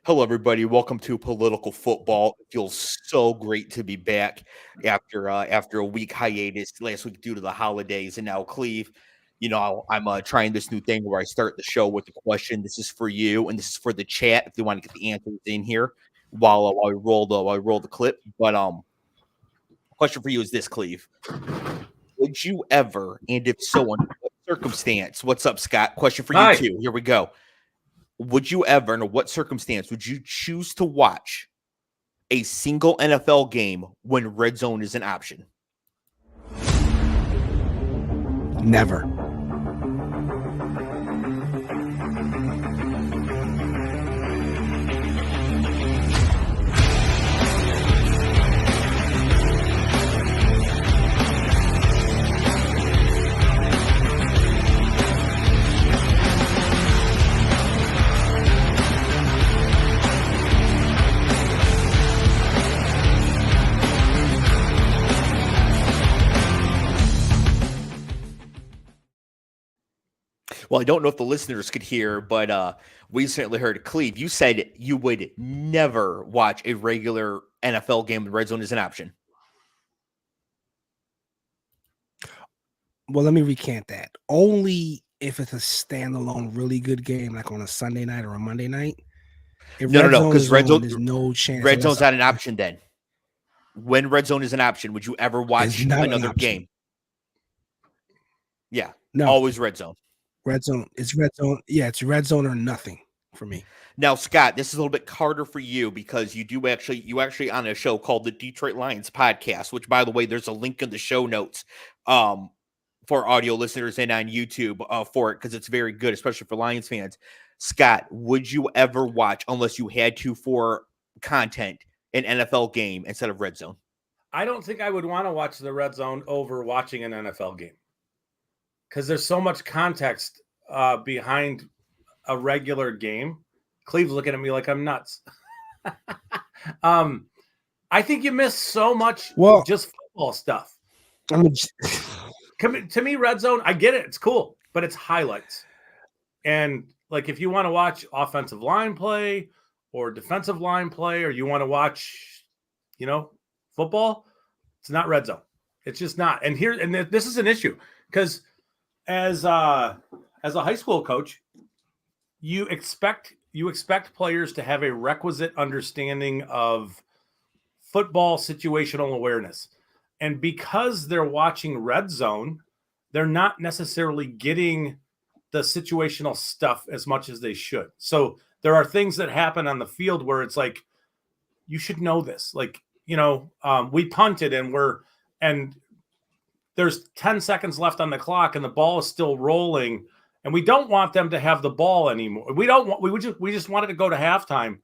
Hello, everybody. Welcome to Political Football. It feels so great to be back after a week hiatus last week due to the holidays, and now Cleve. I'm trying this new thing where I start the show with a question. This is for you, and this is for the chat if they want to get the answers in here while we roll the clip. But question for you is this, Cleve: would you ever, and if so, under what circumstance? What's up, Scott? Question for you Hi. too. Here we go. Would you ever, under what circumstance, would you choose to watch a single NFL game when red zone is an option? Never. Well, I don't know if the listeners could hear, but we certainly heard Cleve. You said you would never watch a regular NFL game when red zone is an option. Well, let me recant that. Only if it's a standalone, really good game, like on a Sunday night or a Monday night. If No, because red zone, there's no chance. Red zone's not an option then. When red zone is an option, would you ever watch another game? Yeah, no, always red zone. Red zone. It's red zone. Yeah, it's red zone or nothing for me. Now, Scott, this is a little bit harder for you because you actually on a show called the Detroit Lions Podcast, which, by the way, there's a link in the show notes for audio listeners and on YouTube for it because it's very good, especially for Lions fans. Scott, would you ever watch, unless you had to for content, an NFL game instead of red zone? I don't think I would want to watch the red zone over watching an NFL game because there's so much context behind a regular game. Cleve's looking at me like I'm nuts. I think you miss so much just football stuff. To me, red zone, I get it. It's cool, but it's highlights. And like if you want to watch offensive line play or defensive line play, or you want to watch, football, it's not red zone. It's just not. And this is an issue because as a high school coach, you expect players to have a requisite understanding of football situational awareness. And because they're watching red zone, they're not necessarily getting the situational stuff as much as they should. So there are things that happen on the field where it's like, you should know this. Like, we punted and there's 10 seconds left on the clock and the ball is still rolling. And we don't want them to have the ball anymore. We just wanted to go to halftime.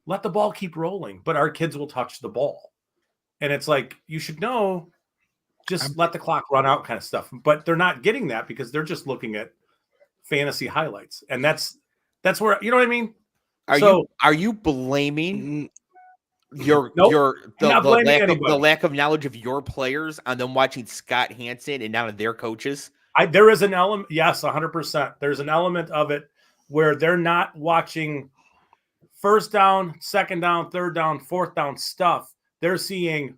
Let the ball keep rolling, but our kids will touch the ball. And it's like, you should know, just let the clock run out kind of stuff. But they're not getting that because they're just looking at fantasy highlights. And that's where, you know what I mean? Are you blaming the lack of knowledge of your players on them watching Scott Hansen and none of their coaches? There is an element, yes, 100%. There's an element of it where they're not watching first down, second down, third down, fourth down stuff. They're seeing,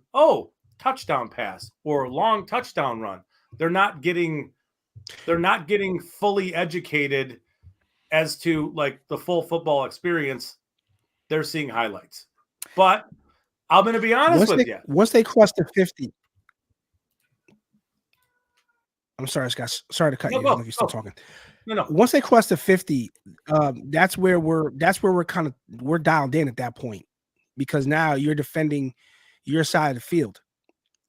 touchdown pass or long touchdown run. They're not getting fully educated as to like the full football experience. They're seeing highlights. But I'm going to be honest with you. Once they cross the 50, I'm sorry, Scott. Sorry to cut you. You're still talking. No. Once they cross the 50, that's where we're dialed in at that point, because now you're defending your side of the field,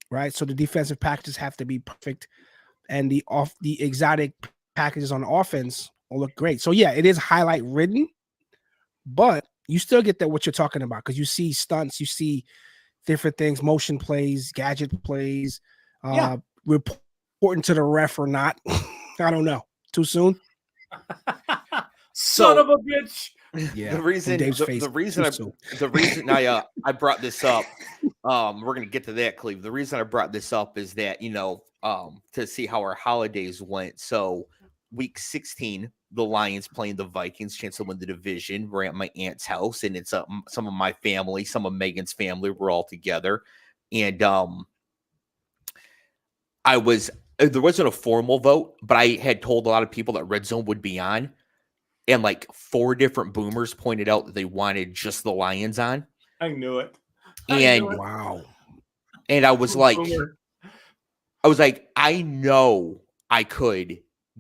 right? So the defensive packages have to be perfect, and the exotic packages on the offense will look great. So yeah, it is highlight ridden, but you still get that what you're talking about because you see stunts, you see different things, motion plays, gadget plays, reporting to the ref or not. I don't know. Too soon? Son of a bitch. Yeah. The reason I brought this up, we're gonna get to that, Cleve. The reason I brought this up is that to see how our holidays went. So week 16, the Lions playing the Vikings, chance to win the division. We're at my aunt's house, and it's some of my family, some of Megan's family. We're all together, and there wasn't a formal vote, but I had told a lot of people that Red Zone would be on, and like 4 different boomers pointed out that they wanted just the Lions on. I knew it. And wow. And I was like, I know I could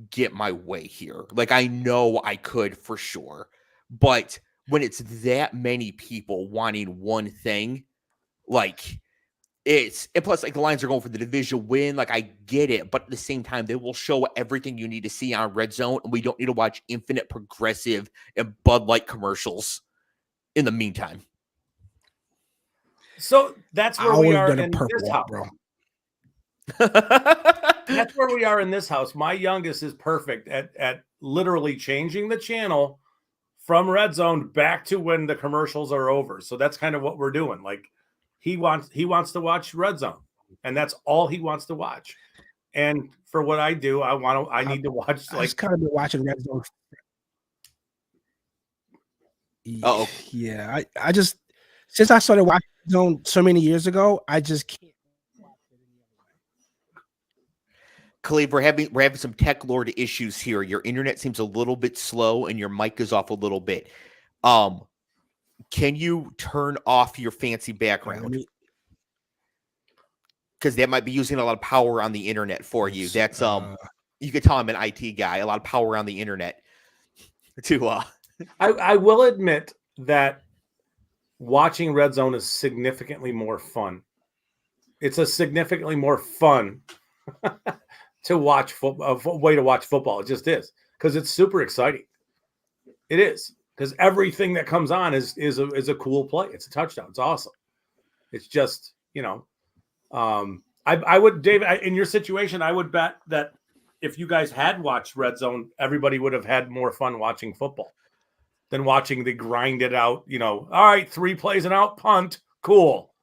get my way here. Like, I know I could for sure. But when it's that many people wanting one thing, like, and plus, like, the Lions are going for the division win. Like, I get it. But at the same time, they will show everything you need to see on Red Zone. And we don't need to watch Infinite Progressive and Bud Light commercials in the meantime. So that's where we are in this house. Bro. That's where we are in this house. My youngest is perfect at literally changing the channel from Red Zone back to when the commercials are over. So that's kind of what we're doing. Like, he wants to watch Red Zone, and that's all he wants to watch. And for what I do, I need to watch. I just kind of been watching Red Zone. Oh yeah, I just, since I started watching Red Zone so many years ago, I just can't. Cleve, we're having some tech lord issues here. Your internet seems a little bit slow, and your mic is off a little bit. Can you turn off your fancy background? Because that might be using a lot of power on the internet for you. That's you could tell I'm an IT guy. A lot of power on the internet. I will admit that watching Red Zone is significantly more fun. It's a significantly more fun to watch way to watch football. It just is, because it's super exciting. It is, because everything that comes on is a cool play. It's a touchdown. It's awesome. It's just, I would, David, in your situation, I would bet that if you guys had watched Red Zone, everybody would have had more fun watching football than watching the grinded out, all right, 3 plays and out, punt, cool.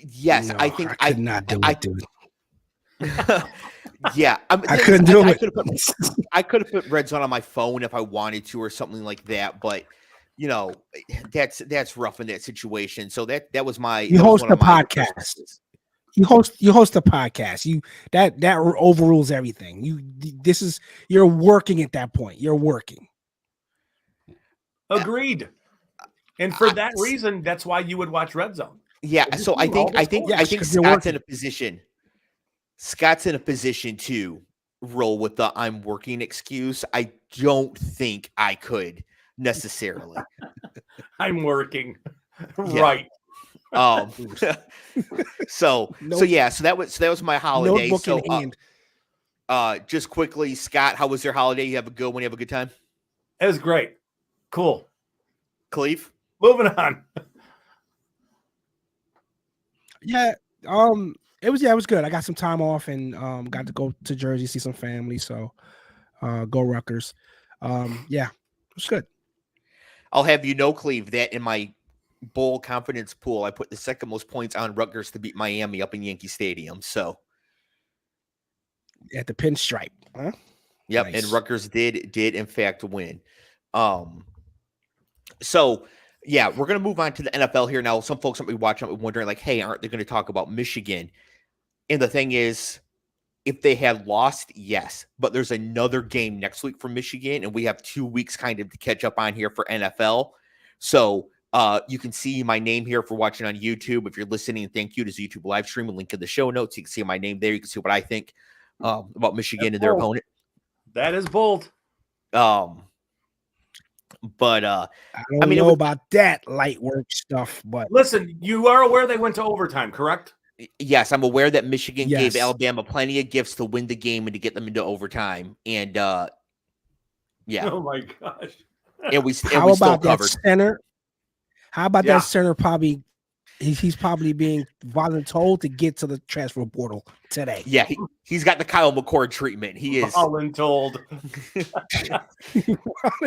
Yes, no, I think I could not do it, dude. Yeah, I couldn't do it. I could have put Red Zone on my phone if I wanted to, or something like that. But that's rough in that situation. So that was my. You host a podcast. You host a podcast. That overrules everything. You're working at that point. You're working. Agreed. And for that reason, that's why you would watch Red Zone. Yeah. So I think Scott's in a position. Scott's in a position to roll with the "I'm working" excuse. I don't think I could necessarily. I'm working. Right. So that was my holiday. Notebook so in hand. Just quickly, Scott, how was your holiday? You have a good one? You have a good time? It was great. Cool. Cleve? Moving on. Yeah. It was good. I got some time off and got to go to Jersey, see some family. So go Rutgers. Yeah, it was good. I'll have you know, Cleve, that in my bowl confidence pool, I put the second most points on Rutgers to beat Miami up in Yankee Stadium. So at the pinstripe, huh? Yep, nice. And Rutgers did in fact win. So yeah, we're gonna move on to the NFL here now. Some folks might be watching, might be wondering, like, hey, aren't they going to talk about Michigan? And the thing is, if they had lost, yes, but there's another game next week for Michigan, and we have 2 weeks kind of to catch up on here for NFL. So you can see my name here for watching on YouTube. If you're listening, thank you to the YouTube live stream. A link in the show notes. You can see my name there. You can see what I think about Michigan and their opponent. That is bold. But I don't know about that light work stuff. But listen, you are aware they went to overtime, correct? Yes, I'm aware that Michigan gave Alabama plenty of gifts to win the game and to get them into overtime. And yeah. Oh my gosh. And we How about still that covered. Center? How about that center? Probably he's probably being voluntold to get to the transfer portal today. Yeah, he's got the Kyle McCord treatment. He is voluntold.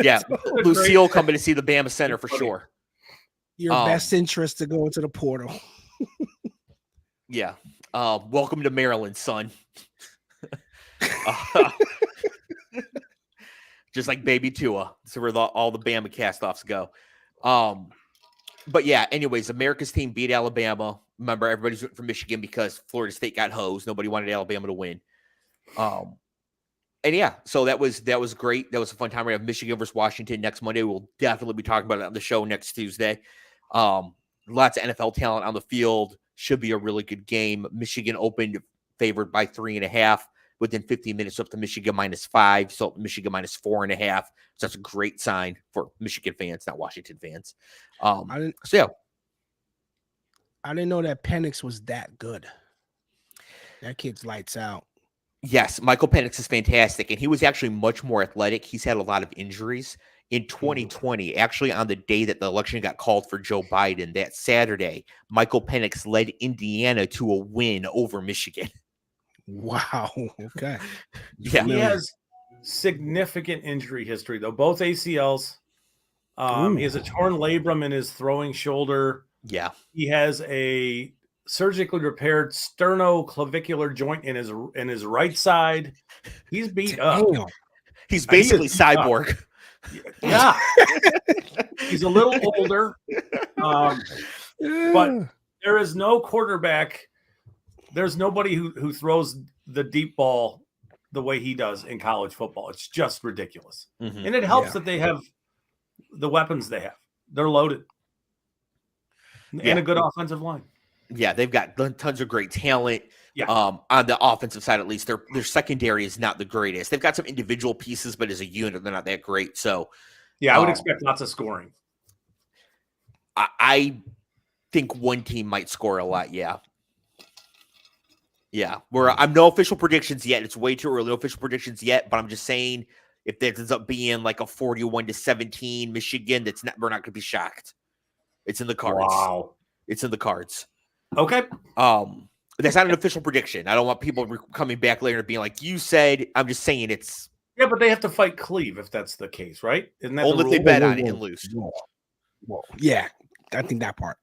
Yeah, Lucille coming to see the Bama Center for sure. Your best interest to go into the portal. Yeah. Welcome to just like baby Tua. So where all the Bama cast-offs go. But yeah, anyways, America's team beat Alabama. Remember, everybody's rooting for Michigan because Florida State got hosed. Nobody wanted Alabama to win. And yeah, so that was great. That was a fun time. We have Michigan versus Washington next Monday. We'll definitely be talking about it on the show next Tuesday. Lots of NFL talent on the field. Should be a really good game. Michigan opened favored by 3.5. Within 15 minutes, up to Michigan -5. So Michigan -4.5. So that's a great sign for Michigan fans, not Washington fans. So yeah, I didn't know that Penix was that good. That kid's lights out. Yes, Michael Penix is fantastic, and he was actually much more athletic. He's had a lot of injuries. In 2020, actually on the day that the election got called for Joe Biden, that Saturday, Michael Penix led Indiana to a win over Michigan. Wow. Okay. Yeah. He has significant injury history, though. Both ACLs. He has a torn labrum in his throwing shoulder. Yeah. He has a surgically repaired sternoclavicular joint in his right side. He's beat up. He's basically cyborg. Yeah. He's a little older. But there is no quarterback. There's nobody who throws the deep ball the way he does in college football. It's just ridiculous. Mm-hmm. And it helps that they have the weapons they have. They're loaded. And a good offensive line. Yeah, they've got tons of great talent. Yeah. On the offensive side, at least, their secondary is not the greatest. They've got some individual pieces, but as a unit, they're not that great. So, yeah, I would expect lots of scoring. I think one team might score a lot. Yeah. Yeah. I'm no official predictions yet. It's way too early. No official predictions yet, but I'm just saying if that ends up being like a 41-17 Michigan, we're not going to be shocked. It's in the cards. Wow. It's in the cards. Okay. That's not an official prediction. I don't want people coming back later and being like, you said. I'm just saying it's. Yeah, but they have to fight Clev if that's the case, right? Isn't that only the if they rule? bet on it and lose. Well, yeah, I think that part.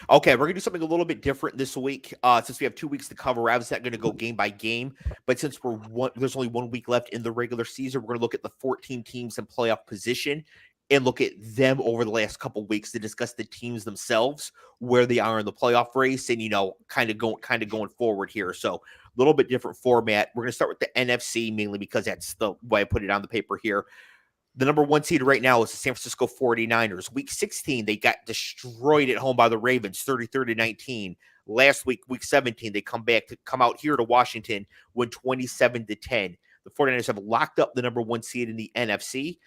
Okay, we're going to do something a little bit different this week. Since we have 2 weeks to cover, I was not going to go game by game. But since there's only 1 week left in the regular season, we're going to look at the 14 teams in playoff position and look at them over the last couple of weeks to discuss the teams themselves, where they are in the playoff race, and kind of going forward here. So a little bit different format. We're going to start with the NFC mainly because that's the way I put it on the paper here. The number 1 seed right now is the San Francisco 49ers. Week 16, they got destroyed at home by the Ravens, 33-19. Last week, week 17, they come out here to Washington, win 27-10. The 49ers have locked up the number 1 seed in the NFC.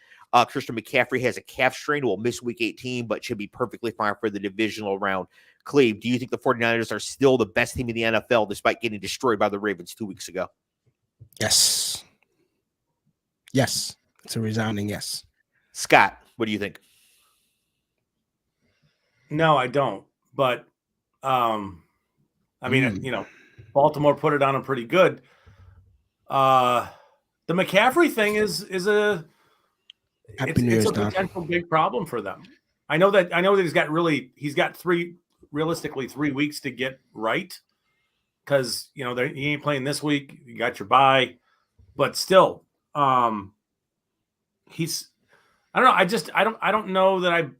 Christian McCaffrey has a calf strain, will miss week 18, but should be perfectly fine for the divisional round. Cleve, do you think the 49ers are still the best team in the NFL despite getting destroyed by the Ravens 2 weeks ago? Yes. Yes. It's a resounding yes. Scott, what do you think? No, I don't. But, I mean, Baltimore put it on them pretty good. The McCaffrey thing is a potential big problem for them. I know that he's got realistically 3 weeks to get right because he ain't playing this week. You got your bye, but still, I don't know. I don't know that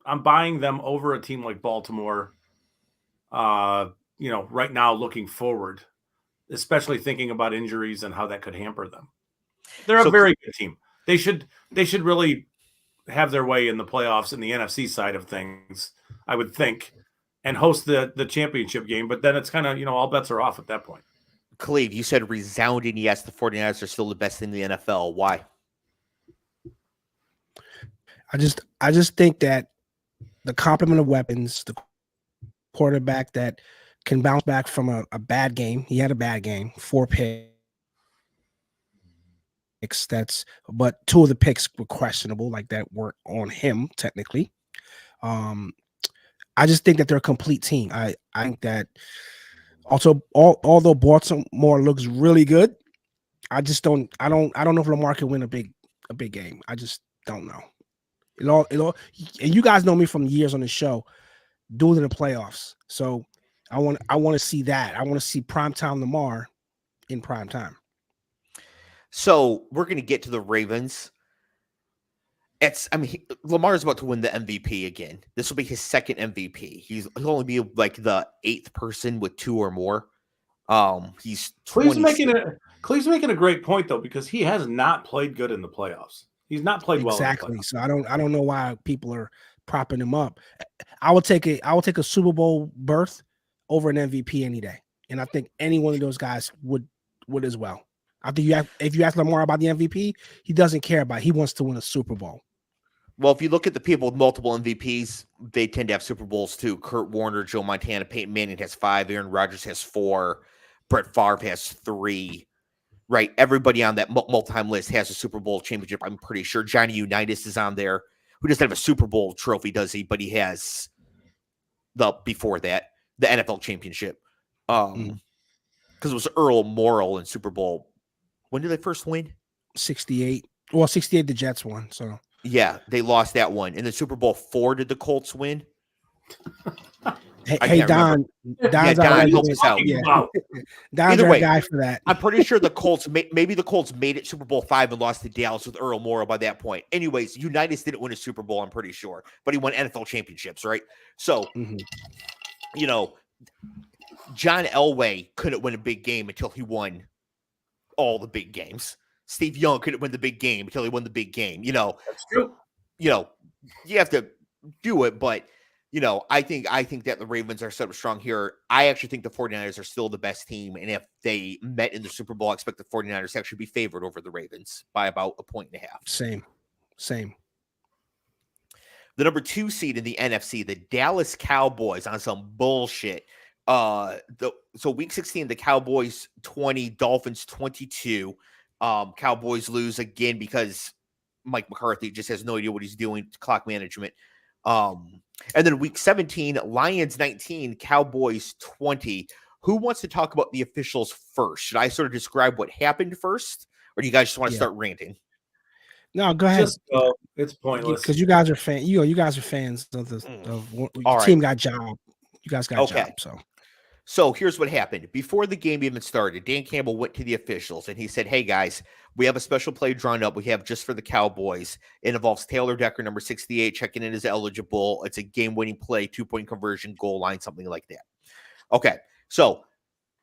I'm buying them over a team like Baltimore. Right now looking forward, especially thinking about injuries and how that could hamper them. They're a very good team. They should really have their way in the playoffs in the NFC side of things, I would think, and host the championship game. But then it's kind of, all bets are off at that point. Cleve, you said resounding yes, the 49ers are still the best in the NFL. Why? I just think that the complement of weapons, the quarterback that can bounce back from a bad game. He had a bad game, 4 picks. But 2 of the picks were questionable, like that weren't on him technically. I just think that they're a complete team. I think that also, although Baltimore looks really good, I don't know if Lamar can win a big game. I just don't know. It all, and you guys know me from years on the show, doing the playoffs. So I want to see that. I want to see primetime Lamar in prime time. So we're going to get to the Ravens. Lamar's about to win the MVP again. This will be his second MVP. He'll only be like the 8th person with 2 or more. He's 20. Cleve's making a great point though, because he has not played good in the playoffs. He's not played well. Exactly. So I don't know why people are propping him up. I would take a Super Bowl berth over an MVP any day, and I think any one of those guys would as well. I think if you ask Lamar about the MVP, he doesn't care about it. He wants to win a Super Bowl. Well, if you look at the people with multiple MVPs, they tend to have Super Bowls too. Kurt Warner, Joe Montana, Peyton Manning has 5, Aaron Rodgers has 4, Brett Favre has 3. Right, everybody on that multi-time list has a Super Bowl championship. I'm pretty sure Johnny Unitas is on there, who doesn't have a Super Bowl trophy, does he? But he has before that the NFL championship. Because it was Earl Morrall in Super Bowl. When did they first win? 68. Well, 68 the Jets won. So yeah, they lost that one. In the Super Bowl 4, did the Colts win? Hey Don, Don's help us out. Yeah. Don's our guy for that. I'm pretty sure the Colts, maybe the Colts made it Super Bowl 5 and lost to Dallas with Earl Morrall by that point. Anyways, Unitas didn't win a Super Bowl, I'm pretty sure, but he won NFL championships, right? So, John Elway couldn't win a big game until he won all the big games. Steve Young couldn't win the big game until he won the big game. That's true. You have to do it, but I think that the Ravens are set up strong here. I actually think the 49ers are still the best team, and if they met in the Super Bowl, I expect the 49ers to actually be favored over the Ravens by about 1.5 points. Same. The number 2 seed in the NFC, the Dallas Cowboys, on some bullshit. So week 16, the Cowboys 20, Dolphins 22. Cowboys lose again because Mike McCarthy just has no idea what he's doing to clock management. And then week 17, Lions 19, Cowboys 20. Who wants to talk about the officials first? Should I sort of describe what happened first, or do you guys just want to start ranting? No, go ahead. It's pointless because you guys are fans. You guys are fans of the team got job. You guys got job. So here's what happened. Before the game even started, Dan Campbell went to the officials and he said, "Hey guys, we have a special play drawn up. We have just for the Cowboys. It involves Taylor Decker, number 68, checking in as eligible. It's a game-winning play, 2-point conversion, goal line, something like that." Okay, so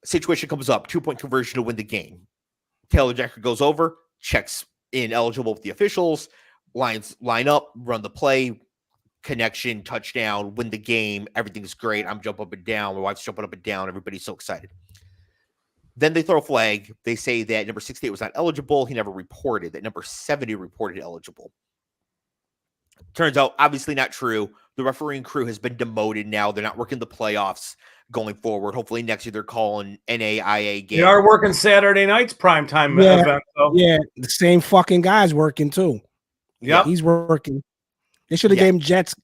situation comes up, 2-point conversion to win the game. Taylor Decker goes over, checks in eligible with the officials, Lions line up, run the play, connection, touchdown, win the game. Everything's great. I'm jumping up and down. My wife's jumping up and down. Everybody's so excited. Then they throw a flag. They say that number 68 was not eligible. He never reported. That number 70 reported eligible. Turns out, obviously not true. The refereeing crew has been demoted now. They're not working the playoffs going forward. Hopefully next year they're calling NAIA games. They are working Saturday nights primetime event. Though. Yeah, the same fucking guy's working too. Yeah, he's working. They should have gave him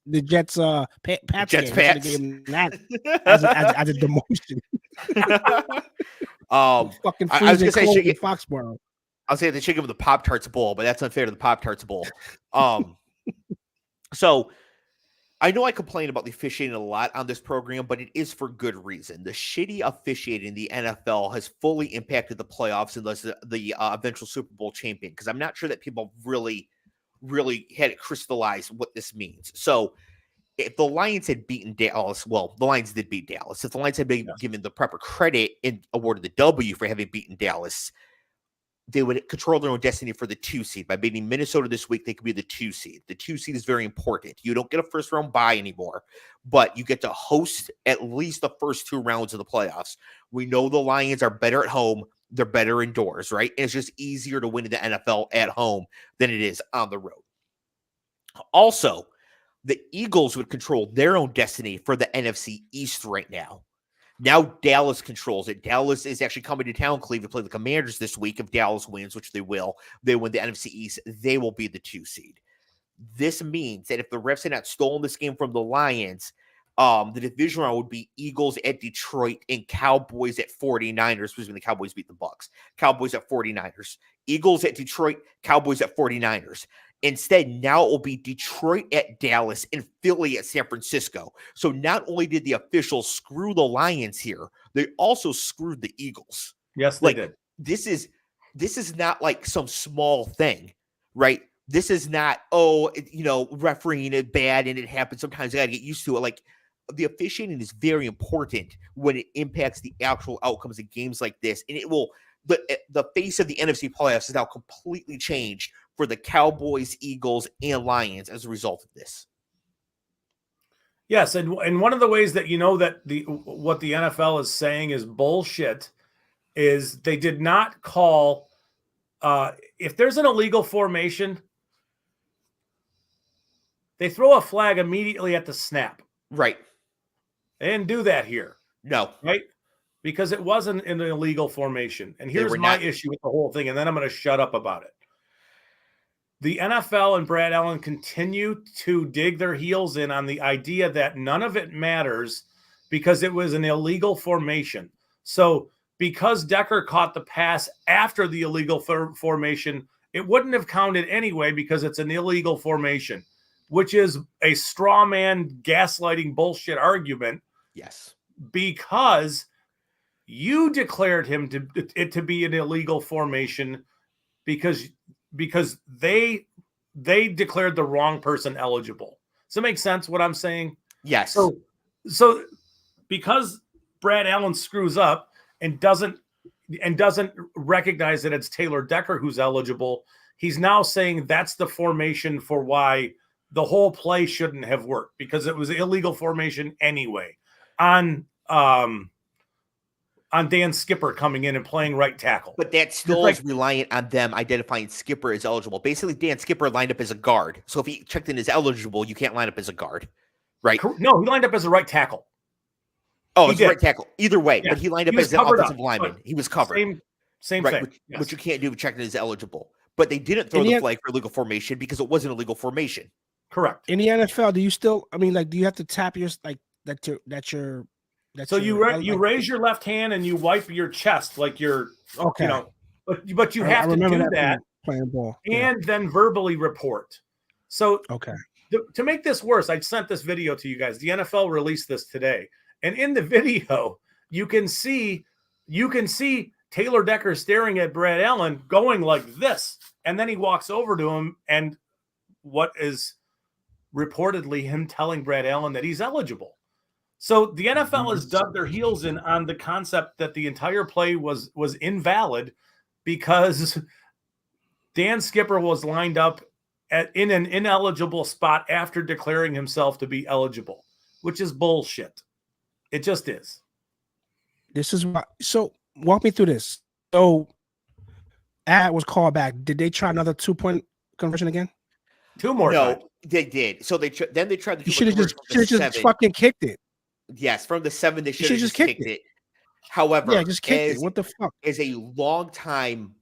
the Jets Pats Jets game. Pats. Gave him that as a demotion. Fucking I was gonna say Foxborough. I'll say they should give him the Pop-Tarts Bowl, but that's unfair to the Pop-Tarts Bowl. So I know I complain about the officiating a lot on this program, but it is for good reason. The shitty officiating in the NFL has fully impacted the playoffs unless the eventual Super Bowl champion, because I'm not sure that people really had it crystallized what this means. So if the Lions had beaten Dallas, well, the Lions did beat Dallas. If the Lions had been given the proper credit and awarded the W for having beaten Dallas, they would control their own destiny for the 2 seed. By beating Minnesota this week, they could be the 2 seed. The 2 seed is very important. You don't get a first round bye anymore, but you get to host at least the first 2 rounds of the playoffs. We know the Lions are better at home. They're better indoors, right? And it's just easier to win in the NFL at home than it is on the road. Also, the Eagles would control their own destiny for the NFC East right now. Now Dallas controls it. Dallas is actually coming to town, Cleveland, to play the Commanders this week. If Dallas wins, which they will, they win the NFC East, they will be the 2 seed. This means that if the refs had not stolen this game from the Lions, the division round would be Eagles at Detroit and Cowboys at 49ers. Excuse me, the Cowboys beat the Bucs. Cowboys at 49ers. Eagles at Detroit, Cowboys at 49ers. Instead, now it will be Detroit at Dallas and Philly at San Francisco. So not only did the officials screw the Lions here, they also screwed the Eagles. Yes, they did. This is this is not like some small thing, right? This is not, refereeing is bad and it happens sometimes. I got to get used to it. Like, the officiating is very important when it impacts the actual outcomes of games like this. And it will, the face of the NFC playoffs is now completely changed for the Cowboys, Eagles, and Lions as a result of this. Yes, and one of the ways that you know that what the NFL is saying is bullshit is they did not call if there's an illegal formation, they throw a flag immediately at the snap. Right. They didn't do that here. No. Right? Because it wasn't an illegal formation. And here's my issue with the whole thing, and then I'm going to shut up about it. The NFL and Brad Allen continue to dig their heels in on the idea that none of it matters because it was an illegal formation. So because Decker caught the pass after the illegal formation, it wouldn't have counted anyway because it's an illegal formation, which is a straw man gaslighting bullshit argument. Yes. Because you declared him to be an illegal formation because they declared the wrong person eligible. Does that make sense what I'm saying? Yes. So because Brad Allen screws up and doesn't recognize that it's Taylor Decker who's eligible, he's now saying that's the formation for why the whole play shouldn't have worked because it was illegal formation anyway. On Dan Skipper coming in and playing right tackle. But that still is reliant on them identifying Skipper as eligible. Basically, Dan Skipper lined up as a guard. So if he checked in as eligible, you can't line up as a guard, right? No, he lined up as a right tackle. Oh, it's right tackle. Either way, yeah. But he lined up as an offensive lineman. He was covered. Same right, thing. Which you can't do with checking as eligible. But they didn't throw the flag for illegal formation because it wasn't a legal formation. Correct. In the NFL, do you still? I mean, like, do you have to tap your So you raise your left hand and you wipe your chest like you're okay. You know, but you have to do that playing ball and then verbally report. So okay. To make this worse, I sent this video to you guys. The NFL released this today. And in the video, you can see Taylor Decker staring at Brad Allen going like this. And then he walks over to him and what is reportedly him telling Brad Allen that he's eligible. So the NFL has dug their heels in on the concept that the entire play was invalid because Dan Skipper was lined up in an ineligible spot after declaring himself to be eligible, which is bullshit. It just is. This is why. So walk me through this. So ad was called back. Did they try another 2-point conversion again? Two more times. They did. So they tried the you should have just fucking kicked it. Yes, from the 7, they should have just kicked it. However, yeah, just kicked it. What the fuck? As a longtime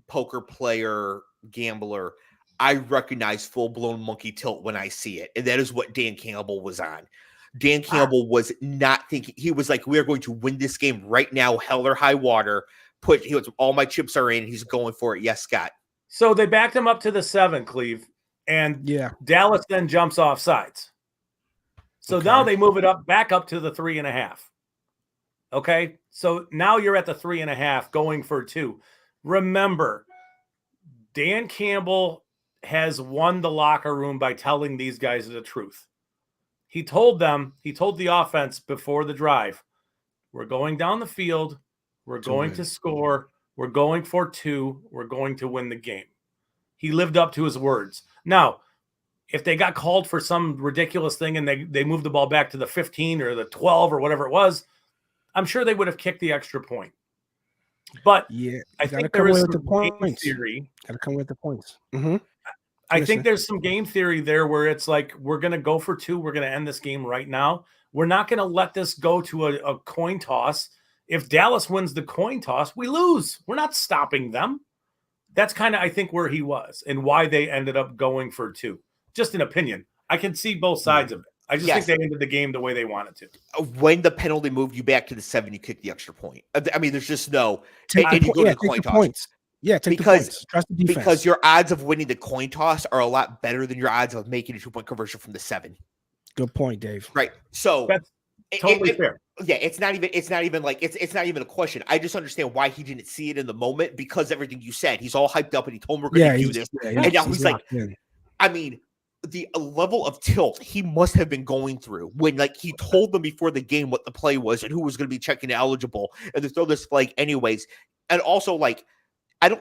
poker player, gambler, I recognize full-blown monkey tilt when I see it. And that is what Dan Campbell was on. Dan Campbell was not thinking. He was like, we are going to win this game right now, hell or high water. All my chips are in. He's going for it. Yes, Scott. So they backed him up to the 7, Cleve. And Dallas then jumps off sides. So now they move it back up to the 3.5. Okay. So now you're at the 3.5 going for 2. Remember, Dan Campbell has won the locker room by telling these guys the truth. He told the offense before the drive, we're going down the field. We're going to score. We're going for 2. We're going to win the game. He lived up to his words. Now, if they got called for some ridiculous thing and they moved the ball back to the 15 or the 12 or whatever it was, I'm sure they would have kicked the extra point. But I think there is some game theory. Got to come with the points. Mm-hmm. I think there's some game theory there where it's like, we're going to go for 2. We're going to end this game right now. We're not going to let this go to a coin toss. If Dallas wins the coin toss, we lose. We're not stopping them. That's kind of, I think, where he was and why they ended up going for 2. Just an opinion. I can see both sides of it. I just think they ended the game the way they wanted to. When the penalty moved you back to the 7, you kick the extra point. I mean, there's just no. And you go to the coin toss. Points. Yeah, take the points. Trust the defense. Because your odds of winning the coin toss are a lot better than your odds of making a 2-point conversion from the 7. Good point, Dave. Right. So Totally fair. Yeah, it's not even like it's not even a question. I just understand why he didn't see it in the moment because everything you said. He's all hyped up and he told him we're going to do this, and now he's like, I mean, the level of tilt he must have been going through when like he told them before the game what the play was and who was going to be checking eligible, and they throw this flag anyways. And also, like,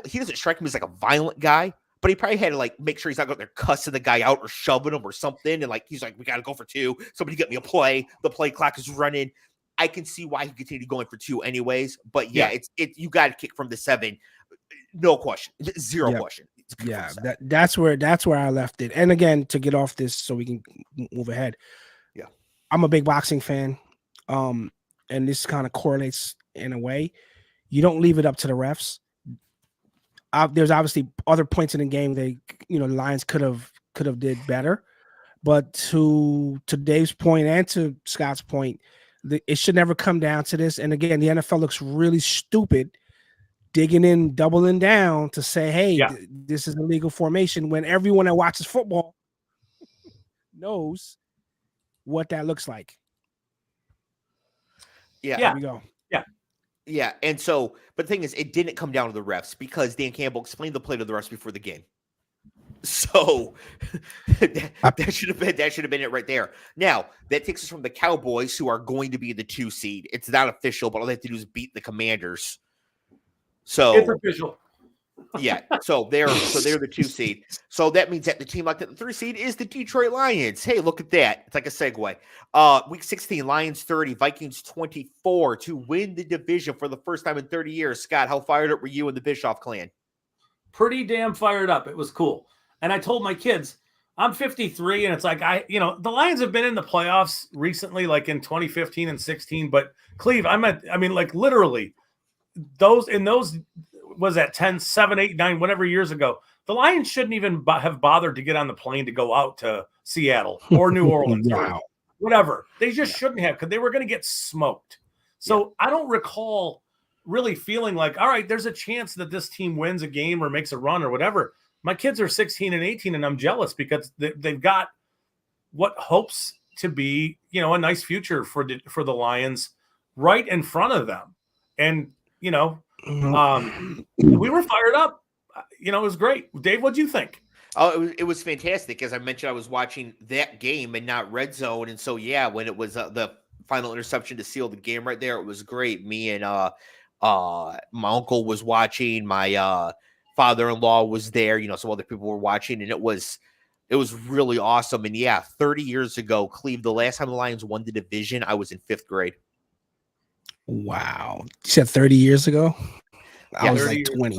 he doesn't strike me as like a violent guy, but he probably had to like make sure he's not going there cussing the guy out or shoving him or something. And like he's like, we got to go for 2. Somebody get me a play. The play clock is running. I can see why he continued going for 2 anyways. But yeah, it's you got to kick from the 7. No question. Zero question. Yeah, that's where I left it. And again, to get off this so we can move ahead. Yeah. I'm a big boxing fan. And this kind of correlates in a way. You don't leave it up to the refs. There's obviously other points in the game the Lions could have did better. But to Dave's point and to Scott's point, it should never come down to this. And again, the NFL looks really stupid digging in, doubling down to say, hey, this is a legal formation when everyone that watches football knows what that looks like. Yeah. There we go. Yeah. And so, but the thing is, it didn't come down to the refs because Dan Campbell explained the play to the refs before the game. So that should have been it right there. Now that takes us from the Cowboys, who are going to be the 2 seed. It's not official, but all they have to do is beat the Commanders. So it's official. Yeah. So they're the 2 seed. So that means that the team like the 3 seed is the Detroit Lions. Hey, look at that. It's like a segue. Week 16, Lions 30, Vikings 24 to win the division for the first time in 30 years. Scott, how fired up were you and the Bischoff clan? Pretty damn fired up. It was cool. And I told my kids, I'm 53, and it's like the Lions have been in the playoffs recently, like in 2015 and 16. But Cleve, like literally, those was that 10, 7, 8, 9, whatever years ago. The Lions shouldn't even have bothered to get on the plane to go out to Seattle or New Orleans or whatever. They just shouldn't have, because they were going to get smoked. So I don't recall really feeling like, all right, there's a chance that this team wins a game or makes a run or whatever. My kids are 16 and 18, and I'm jealous because they've got what hopes to be, a nice future for the Lions right in front of them. And, we were fired up. It was great. Dave, what'd you think? Oh, it was fantastic. As I mentioned, I was watching that game and not Red Zone. And so, when it was the final interception to seal the game right there, it was great. Me and my uncle was watching. My father-in-law was there. Some other people were watching, and it was really awesome. And 30 years ago, Cleve, the last time the Lions won the division, I was in 5th grade. Wow. You said 30 years ago? I was like 20.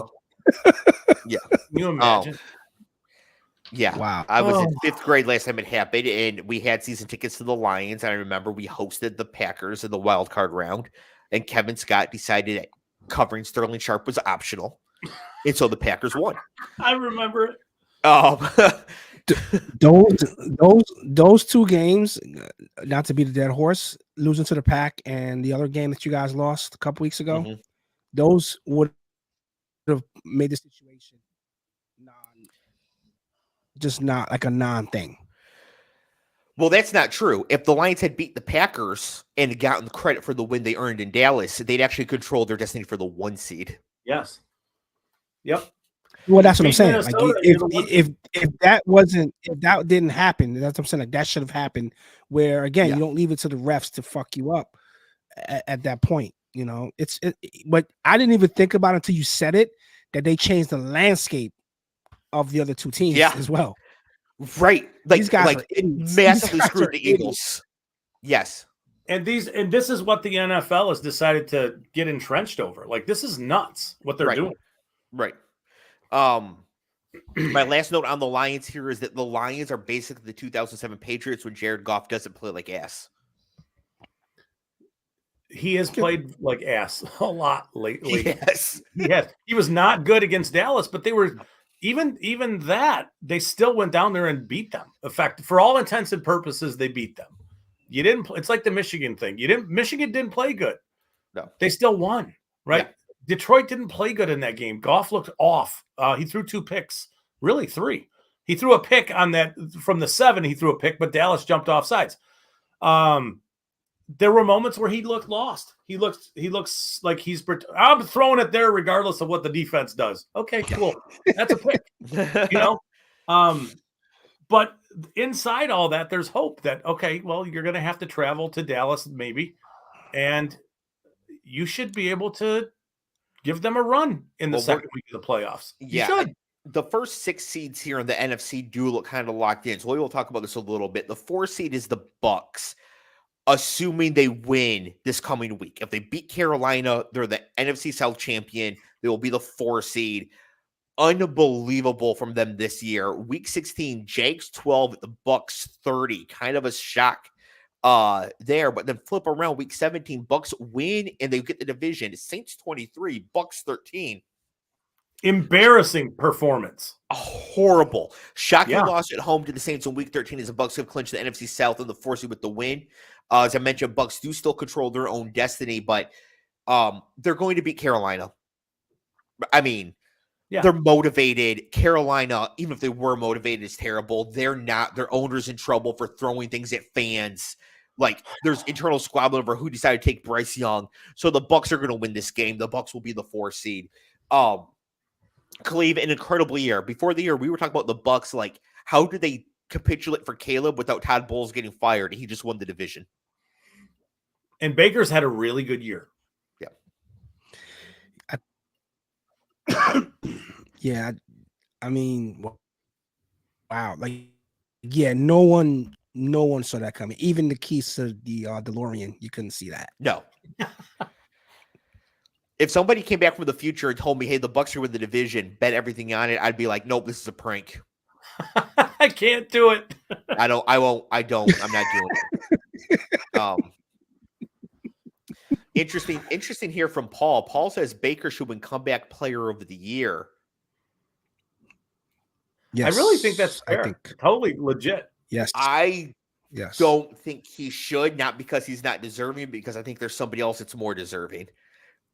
Yeah. Can you imagine? Yeah. Wow. I was in 5th grade last time it happened, and we had season tickets to the Lions. And I remember we hosted the Packers in the wild card round, and Kevin Scott decided that covering Sterling Sharp was optional. And so the Packers won. I remember it. Those 2 games, not to beat a dead horse, losing to the Pack and the other game that you guys lost a couple weeks ago, those would have made the situation not like a non-thing. Well, that's not true. If the Lions had beat the Packers and gotten the credit for the win they earned in Dallas, they'd actually control their destiny for the 1 seed. Yes. Yep. Well, that's what I'm saying. Like, if that didn't happen, that's what I'm saying. Like, that should have happened. Where again, you don't leave it to the refs to fuck you up at that point. But I didn't even think about it until you said it, that they changed the landscape of the other 2 teams as well. Right. Like, these guys massively screwed the Eagles. Yes. And this is what the NFL has decided to get entrenched over. Like, this is nuts what they're doing. Right. My last note on the Lions here is that the Lions are basically the 2007 Patriots when Jared Goff doesn't play like ass. He has played like ass a lot lately. Yes. He was not good against Dallas, but they were even that they still went down there and beat them. In fact, for all intents and purposes, they beat them. It's like the Michigan thing. Michigan didn't play good. No. They still won, right? Yeah. Detroit didn't play good in that game. Goff looked off. He threw 2 picks, really 3. He threw a pick on that from the 7. He threw a pick, but Dallas jumped off sides. there were moments where he looked lost. He looks like I'm throwing it there regardless of what the defense does. Okay, cool. That's a pick, you know? But inside all that, there's hope that, okay, well, you're going to have to travel to Dallas maybe, and you should be able to give them a run in the second week of the playoffs. You should. The first 6 seeds here in the NFC do look kind of locked in. So we will talk about this a little bit. The 4 seed is the Bucks, assuming they win this coming week. If they beat Carolina, they're the NFC South champion. They will be the 4 seed. Unbelievable from them this year. Week 16, Jags 12, the Bucks 30. Kind of a shock there, but then flip around week 17, Bucks win and they get the division. Saints 23, Bucks 13. Embarrassing performance. Horrible. Shocking loss at home to the Saints in week 13 as the Bucks have clinched the NFC South and the 4 seed with the win. As I mentioned, Bucks do still control their own destiny, but they're going to beat Carolina. I mean, they're motivated. Carolina, even if they were motivated, is terrible. They're not. Their owner's in trouble for throwing things at fans. Like, there's internal squabbling over who decided to take Bryce Young. So the Bucks are going to win this game. The Bucks will be the 4 seed. Clev, an incredible year. Before the year, we were talking about the Bucks. Like, how did they capitulate for Caleb without Todd Bowles getting fired? And he just won the division. And Baker's had a really good year. Yeah. I mean, wow. Like, yeah, no one saw that coming. Even the keys to the DeLorean, you couldn't see that. No. If somebody came back from the future and told me, hey, the Bucks are with the division, bet everything on it, I'd be like, nope, this is a prank. I can't do it. I'm not doing it. Interesting here from Paul. Paul says Baker should win comeback player of the year. Yes. I really think that's fair. I think totally legit. Yes. I don't think he should, not because he's not deserving, because I think there's somebody else that's more deserving.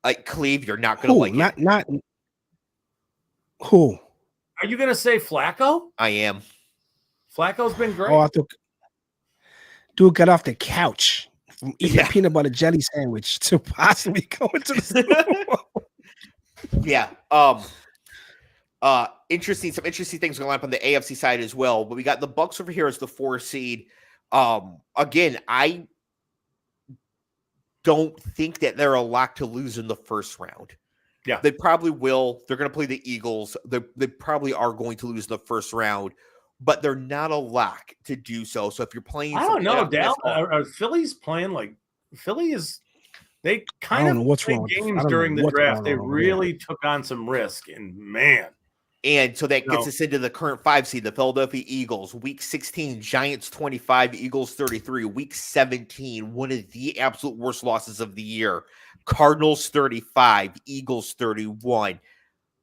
Like, Cleve, you're not going to like it. Not who? Are you going to say Flacco? I am. Flacco's been great. Oh, I thought dude got off the couch from eating a peanut butter jelly sandwich to possibly go into the Super Bowl. Yeah. Some interesting things going on the AFC side as well. But we got the Bucks over here as the 4 seed. Again, I don't think that they're a lock to lose in the first round. Yeah. They probably will. They're going to play the Eagles. They probably are going to lose in the first round, but they're not a lock to do so. So if you're playing, I don't know, Dallas, are Philly's playing like Philly is. They kind of played games during the draft. They really took on some risk, and man. And so that gets us into the current 5 seed, the Philadelphia Eagles. Week 16, Giants 25, Eagles 33. Week 17, one of the absolute worst losses of the year. Cardinals 35, Eagles 31.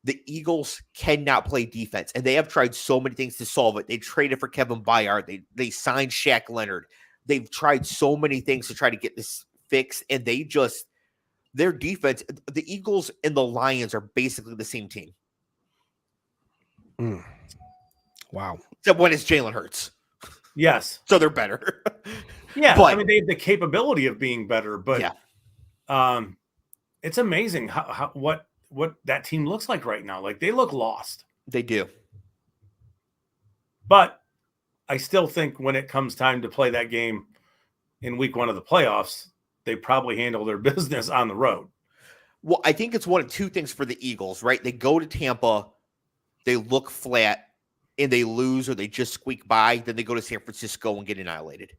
The Eagles cannot play defense, and they have tried so many things to solve it. They traded for Kevin Byard. They signed Shaq Leonard. They've tried so many things to try to get this fixed, and their defense, the Eagles and the Lions are basically the same team. Wow. Except when it's Jalen Hurts. Yes. So they're better. Yeah. But, I mean, they have the capability of being better, but it's amazing how what that team looks like right now. Like, they look lost. They do. But I still think when it comes time to play that game in week 1 of the playoffs, they probably handle their business on the road. Well, I think it's one of 2 things for the Eagles, right? They go to Tampa, they look flat, and they lose or they just squeak by. Then they go to San Francisco and get annihilated.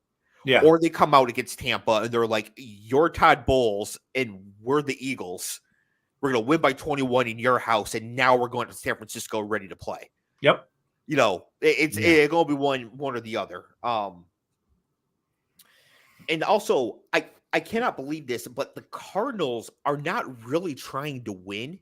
Yeah. Or they come out against Tampa and they're like, you're Todd Bowles and we're the Eagles. We're going to win by 21 in your house, and now we're going to San Francisco ready to play. Yep. You know, it's going to be one or the other. And also, I cannot believe this, but the Cardinals are not really trying to win.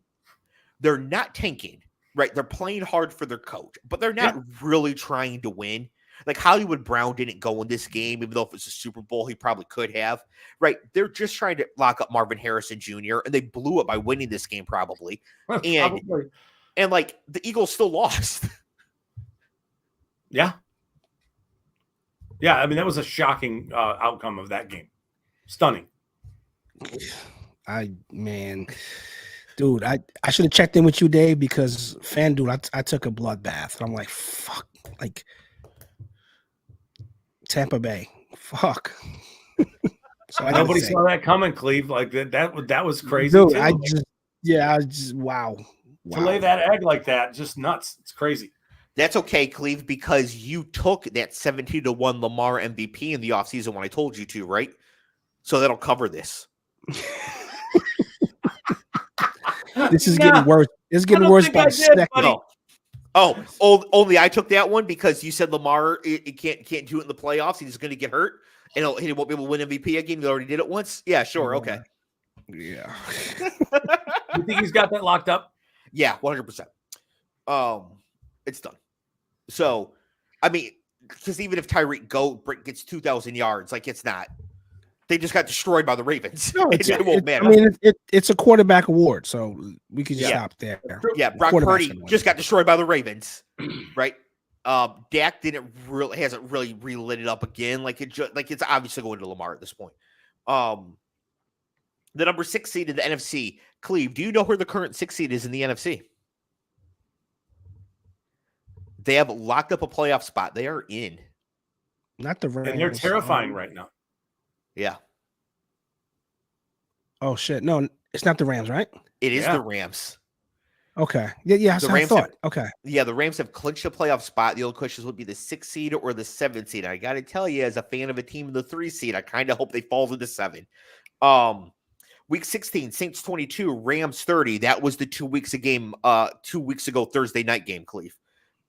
They're not tanking, right? They're playing hard for their coach, but they're not really trying to win. Like, Hollywood Brown didn't go in this game, even though if it's a Super Bowl, he probably could have, right? They're just trying to lock up Marvin Harrison Jr., and they blew it by winning this game probably. And like, the Eagles still lost. Yeah. Yeah, I mean, that was a shocking outcome of that game. Stunning. Dude, I should have checked in with you, Dave, because FanDuel, I took a bloodbath. I'm like, fuck, like Tampa Bay, fuck. So nobody saw that coming, Cleve. Like that was crazy. Dude, too. I just wow. To lay that egg like that, just nuts. It's crazy. That's okay, Cleve, because you took that 17-1 Lamar MVP in the offseason when I told you to, right? So that'll cover this. This is getting worse. It's getting worse by the second. Only I took that one because you said Lamar it can't do it in the playoffs. He's going to get hurt, and he won't be able to win MVP again. He already did it once. Yeah, sure, okay. Yeah. You think he's got that locked up? Yeah, 100%. It's done. So, I mean, because even if Tyreek gets 2,000 yards, like it's not. They just got destroyed by the Ravens. No, it won't matter. I mean, it's a quarterback award, so we can stop there. Yeah, Brock Purdy just got destroyed by the Ravens, right? Dak hasn't really relit it up again. It's obviously going to Lamar at this point. The number 6 seed in the NFC, Cleve. Do you know where the current 6 seed is in the NFC? They have locked up a playoff spot. They are in. Not the Rams. And they're terrifying right now. Yeah. Oh shit! No, it's not the Rams, right? It is the Rams. Okay. Yeah. The Rams I thought. Okay. Yeah, the Rams have clinched a playoff spot. The only questions would be the 6 seed or the 7 seed. I got to tell you, as a fan of a team in the 3 seed, I kind of hope they fall into 7. Week 16, Saints 22, Rams 30. That was the 2 weeks ago Thursday night game, Cleve.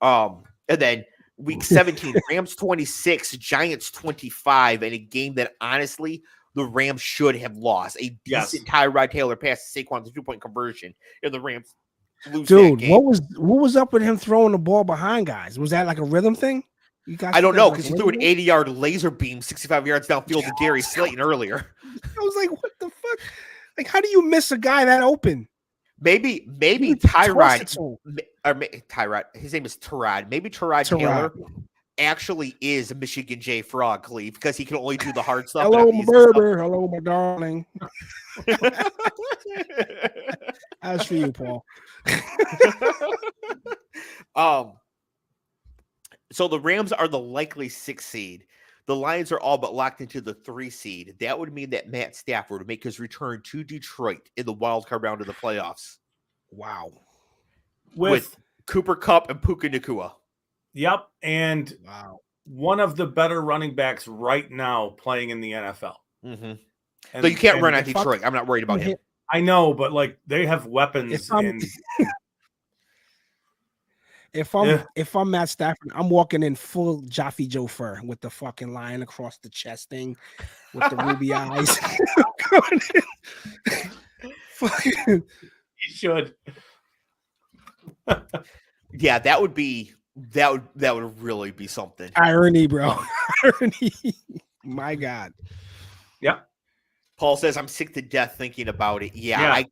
And then week 17, Rams 26, Giants 25, and a game that honestly the Rams should have lost. A decent Tyrod Taylor pass to Saquon, the 2-point conversion, and the Rams lose that game. What was up with him throwing the ball behind guys? Was that like a rhythm thing? I don't know, because he threw an 80-yard laser beam 65 yards downfield to Darius Slayton earlier. I was like, what the fuck? Like, how do you miss a guy that open? Maybe Tyrod, Tyrod, his name is Tyrod. Maybe Tyrod Taylor actually is a Michigan J Frog, Cleve, because he can only do the hard stuff. Hello, my barber. Hello, my darling. As for you, Paul. So the Rams are the likely 6th seed. The Lions are all but locked into the 3 seed. That would mean that Matt Stafford would make his return to Detroit in the wild card round of the playoffs. Wow. With Cooper Kupp and Puka Nacua. Yep. And one of the better running backs right now playing in the NFL. Mm-hmm. So you can't run on Detroit. I'm not worried about him. I know, but like they have weapons. If I'm Matt Stafford, I'm walking in full Jaffe Joe fur with the fucking line across the chest thing with the ruby eyes. You should. Yeah, that would really be something. Irony, bro. Irony. My God. Yeah. Paul says, I'm sick to death thinking about it. Yeah.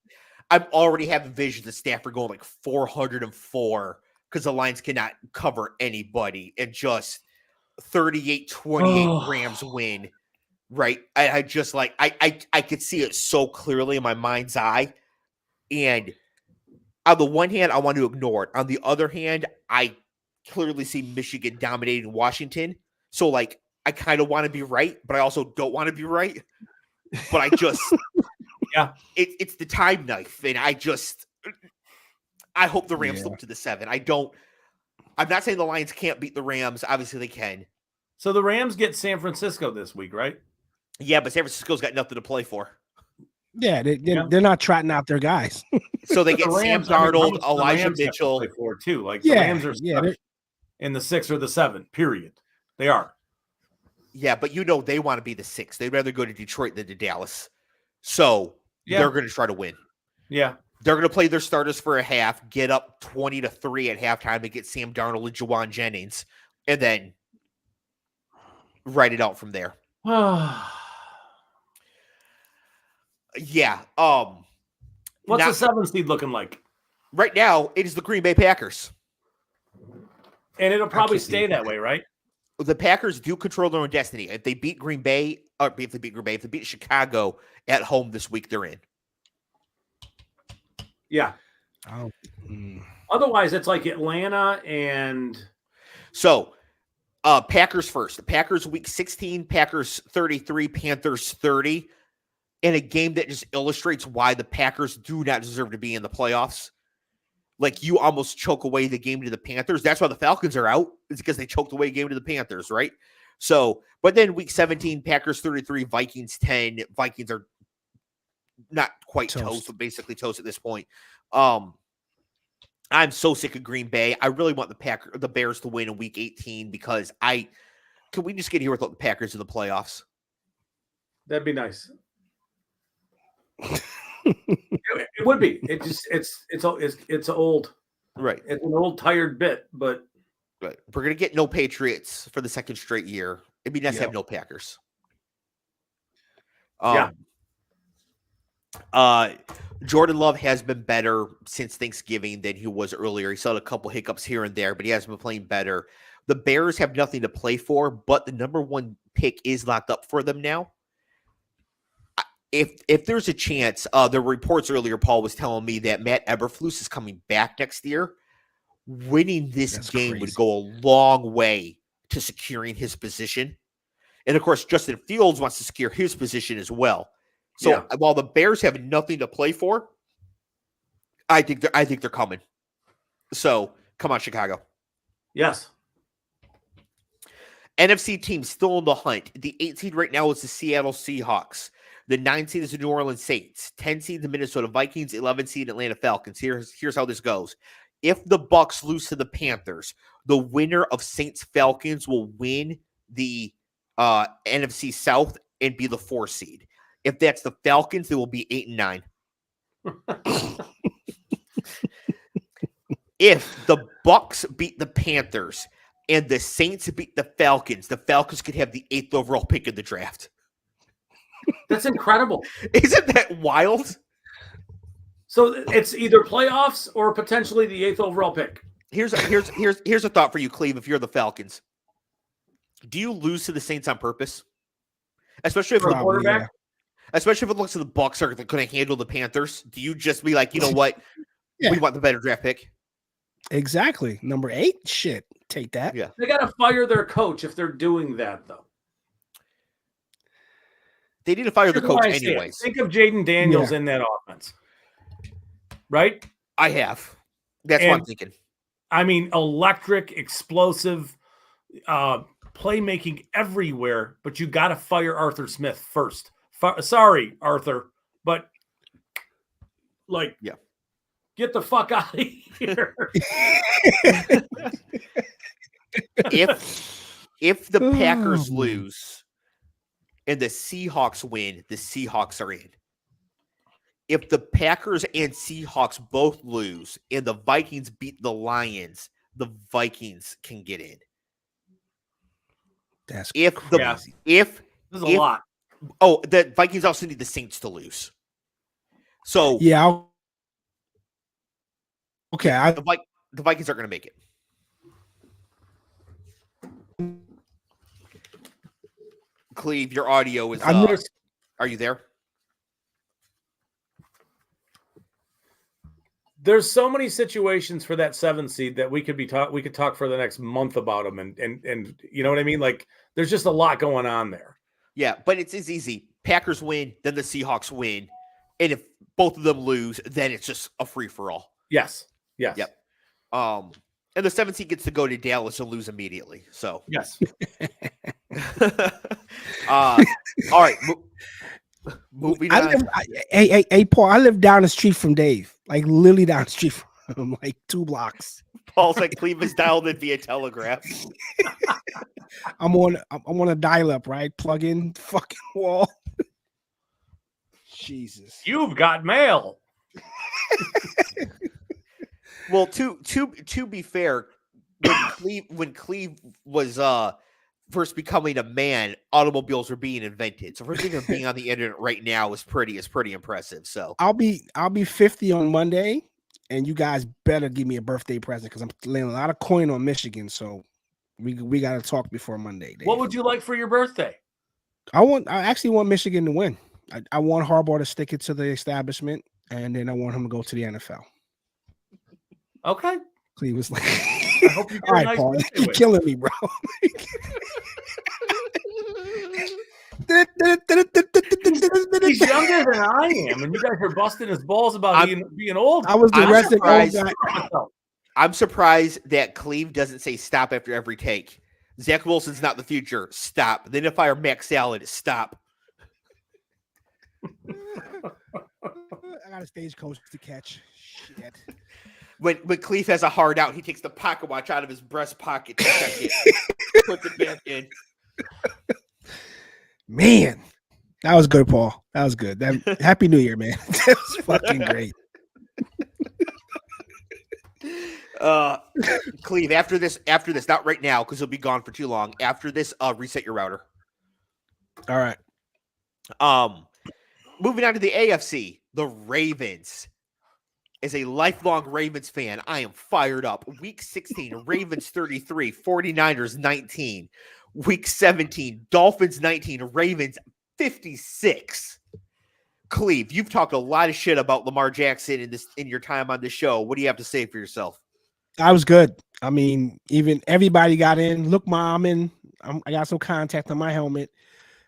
I'm already having visions of Stafford going like 404 because the Lions cannot cover anybody and just 38-28 Rams win. Right. I just like, I could see it so clearly in my mind's eye. And on the one hand, I want to ignore it. On the other hand, I clearly see Michigan dominating Washington. So like, I kind of want to be right, but I also don't want to be right. But I just, it's the time knife. And I hope the Rams slip to the 7. I'm not saying the Lions can't beat the Rams. Obviously they can. So the Rams get San Francisco this week, right? Yeah, but San Francisco's got nothing to play for. Yeah, they're not trotting out their guys. So they get Sam Darnold, Elijah Mitchell. For too. Like the Rams are in the 6 or the 7, period. They are. Yeah, but they want to be the 6. They'd rather go to Detroit than to Dallas. So they're going to try to win. Yeah. They're going to play their starters for a half, get up 20-3 at halftime, and get Sam Darnold and Juwan Jennings, and then write it out from there. Yeah. What's the 7 seed looking like? Right now, it is the Green Bay Packers. And it'll probably stay that way, right? the Packers do control their own destiny. If they beat Green Bay, or if they beat Chicago at home this week, they're in. Yeah. Oh. Otherwise, it's like Atlanta and So, Packers first. The Packers week 16, Packers 33, Panthers 30. In a game that just illustrates why the Packers do not deserve to be in the playoffs. Like, you almost choke away the game to the Panthers. That's why the Falcons are out. It's because they choked away a game to the Panthers, right? So, but then week 17, Packers 33, Vikings 10. Vikings are not quite toast, but basically toast at this point. I'm so sick of Green Bay. I really want the Bears to win in week 18 because can we just get here without the Packers in the playoffs? That'd be nice. It would be. It's old. Right. It's an old tired bit, but right. We're gonna get no Patriots for the second straight year. It'd be nice to have no Packers. Jordan Love has been better since Thanksgiving than he was earlier. He still had a couple hiccups here and there, but he has been playing better. The Bears have nothing to play for, but the number one pick is locked up for them now. If there's a chance, the reports earlier, Paul was telling me that Matt Eberflus is coming back next year. Winning this game would go a long way to securing his position. And of course, Justin Fields wants to secure his position as well. So while the Bears have nothing to play for, I think they're coming. So come on, Chicago. Yes. NFC team still in the hunt. The 8 seed right now is the Seattle Seahawks. The 9 seed is the New Orleans Saints. 10 seed the Minnesota Vikings. 11 seed Atlanta Falcons. Here's how this goes. If the Bucs lose to the Panthers, the winner of Saints Falcons will win the NFC South and be the 4 seed. If that's the Falcons, they will be 8 and 9. If the Bucs beat the Panthers and the Saints beat the Falcons could have the 8th overall pick in the draft. That's incredible. Isn't that wild? So it's either playoffs or potentially the 8th overall pick. Here's a thought for you, Cleve, if you're the Falcons. Do you lose to the Saints on purpose? Especially if the quarterback? Especially if it looks like the Bucs are going to handle the Panthers. Do you just be like, you know what? We want the better draft pick. Exactly. Number 8? Shit. Take that. Yeah. They got to fire their coach if they're doing that, though. They need to fire the coach anyways. Think of Jaden Daniels in that offense. Right? I have. That's what I'm thinking. I mean, electric, explosive, playmaking everywhere, but you got to fire Arthur Smith first. Sorry, Arthur, but get the fuck out of here. If the Packers lose and the Seahawks win, the Seahawks are in. If the Packers and Seahawks both lose and the Vikings beat the Lions, the Vikings can get in. That's crazy. There's a lot. Oh, the Vikings also need the Saints to lose. So yeah. Okay. The Vikings aren't going to make it. Cleve, your audio is. Are you there? There's so many situations for that 7 seed that we could talk for the next month about them, and you know what I mean. Like, there's just a lot going on there. Yeah, but it's easy. Packers win, then the Seahawks win, and if both of them lose, then it's just a free for all. Yes. Yep. And the 7 seed gets to go to Dallas and lose immediately. So yes. All right. Moving on. Hey, Paul, I live down the street from Dave. Like literally down the street from him, like 2 blocks. Paul's like Cleveland's dialed in via telegraph. I'm on a dial-up, right? Plug in fucking wall. Jesus. You've got mail. Well, to be fair, when Cleve was first becoming a man, automobiles were being invented. So for him being on the internet right now is pretty impressive. So I'll be 50 on Monday, and you guys better give me a birthday present because I'm laying a lot of coin on Michigan. So We got to talk before Monday. Dave. What would you like for your birthday? I actually want Michigan to win. I want Harbaugh to stick it to the establishment, and then I want him to go to the NFL. Okay. Cleve was like, I hope you get all a right, nice Paul, birthday you're wish. killing me, bro. He's younger than I am, and you guys are busting his balls about being old. I was the I'm resident old surprised. guy. I'm surprised that Cleve doesn't say stop after every take. Zach Wilson's not the future. Stop. Then if I fire Max Salad, stop. I got a stagecoach to catch. Shit. When Cleve has a hard out, he takes the pocket watch out of his breast pocket to check it. Puts it back in. Man, that was good, Paul. That was good. Happy New Year, man. That was fucking great. Cleve, after this, not right now because he'll be gone for too long. After this, reset your router. All right. Moving on to the AFC, the Ravens. As a lifelong Ravens fan, I am fired up. Week 16, Ravens 33, 49ers 19. Week 17, Dolphins 19, Ravens 56. Cleve, you've talked a lot of shit about Lamar Jackson in your time on the show. What do you have to say for yourself? I was good. I mean, even everybody got in. Look, Mom, and I got some contact on my helmet.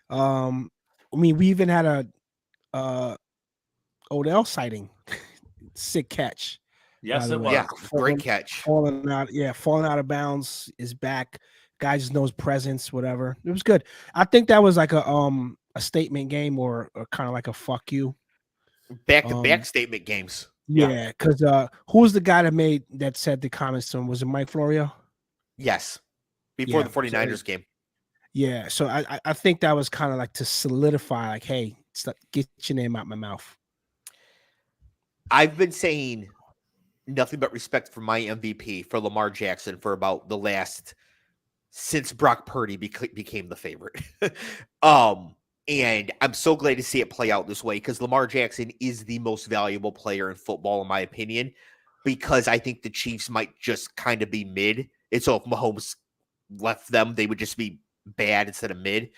I mean, we even had a Odell sighting. Sick catch. Yes, it was. Yeah, great catch. Falling out of bounds. Is back. Guy just knows presence. Whatever. It was good. I think that was like a statement game or kind of like a fuck you. Back-to-back statement games. Yeah, because who was the guy that said the comments to him? Was it Mike Florio? Yes, before the 49ers game. Yeah, so I think that was kind of like to solidify, like, hey, get your name out my mouth. I've been saying nothing but respect for my MVP, for Lamar Jackson, for about the last, since Brock Purdy became the favorite. And I'm so glad to see it play out this way because Lamar Jackson is the most valuable player in football, in my opinion, because I think the Chiefs might just kind of be mid. And so if Mahomes left them, they would just be bad instead of mid.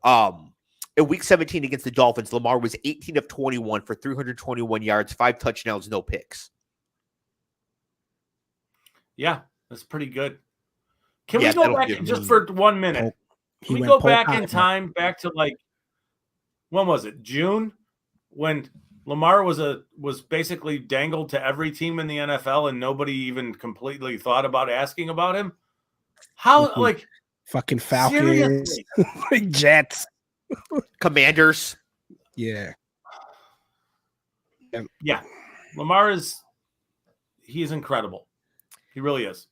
In week 17 against the Dolphins, Lamar was 18 of 21 for 321 yards, 5 touchdowns, no picks. Yeah, that's pretty good. Can we go back just for 1 minute? Can we go back in time, back to like, when was it? June, when Lamar was basically dangled to every team in the NFL and nobody even completely thought about asking about him. How like fucking Falcons, Jets, Commanders. Yeah. Yeah. Lamar is incredible. He really is.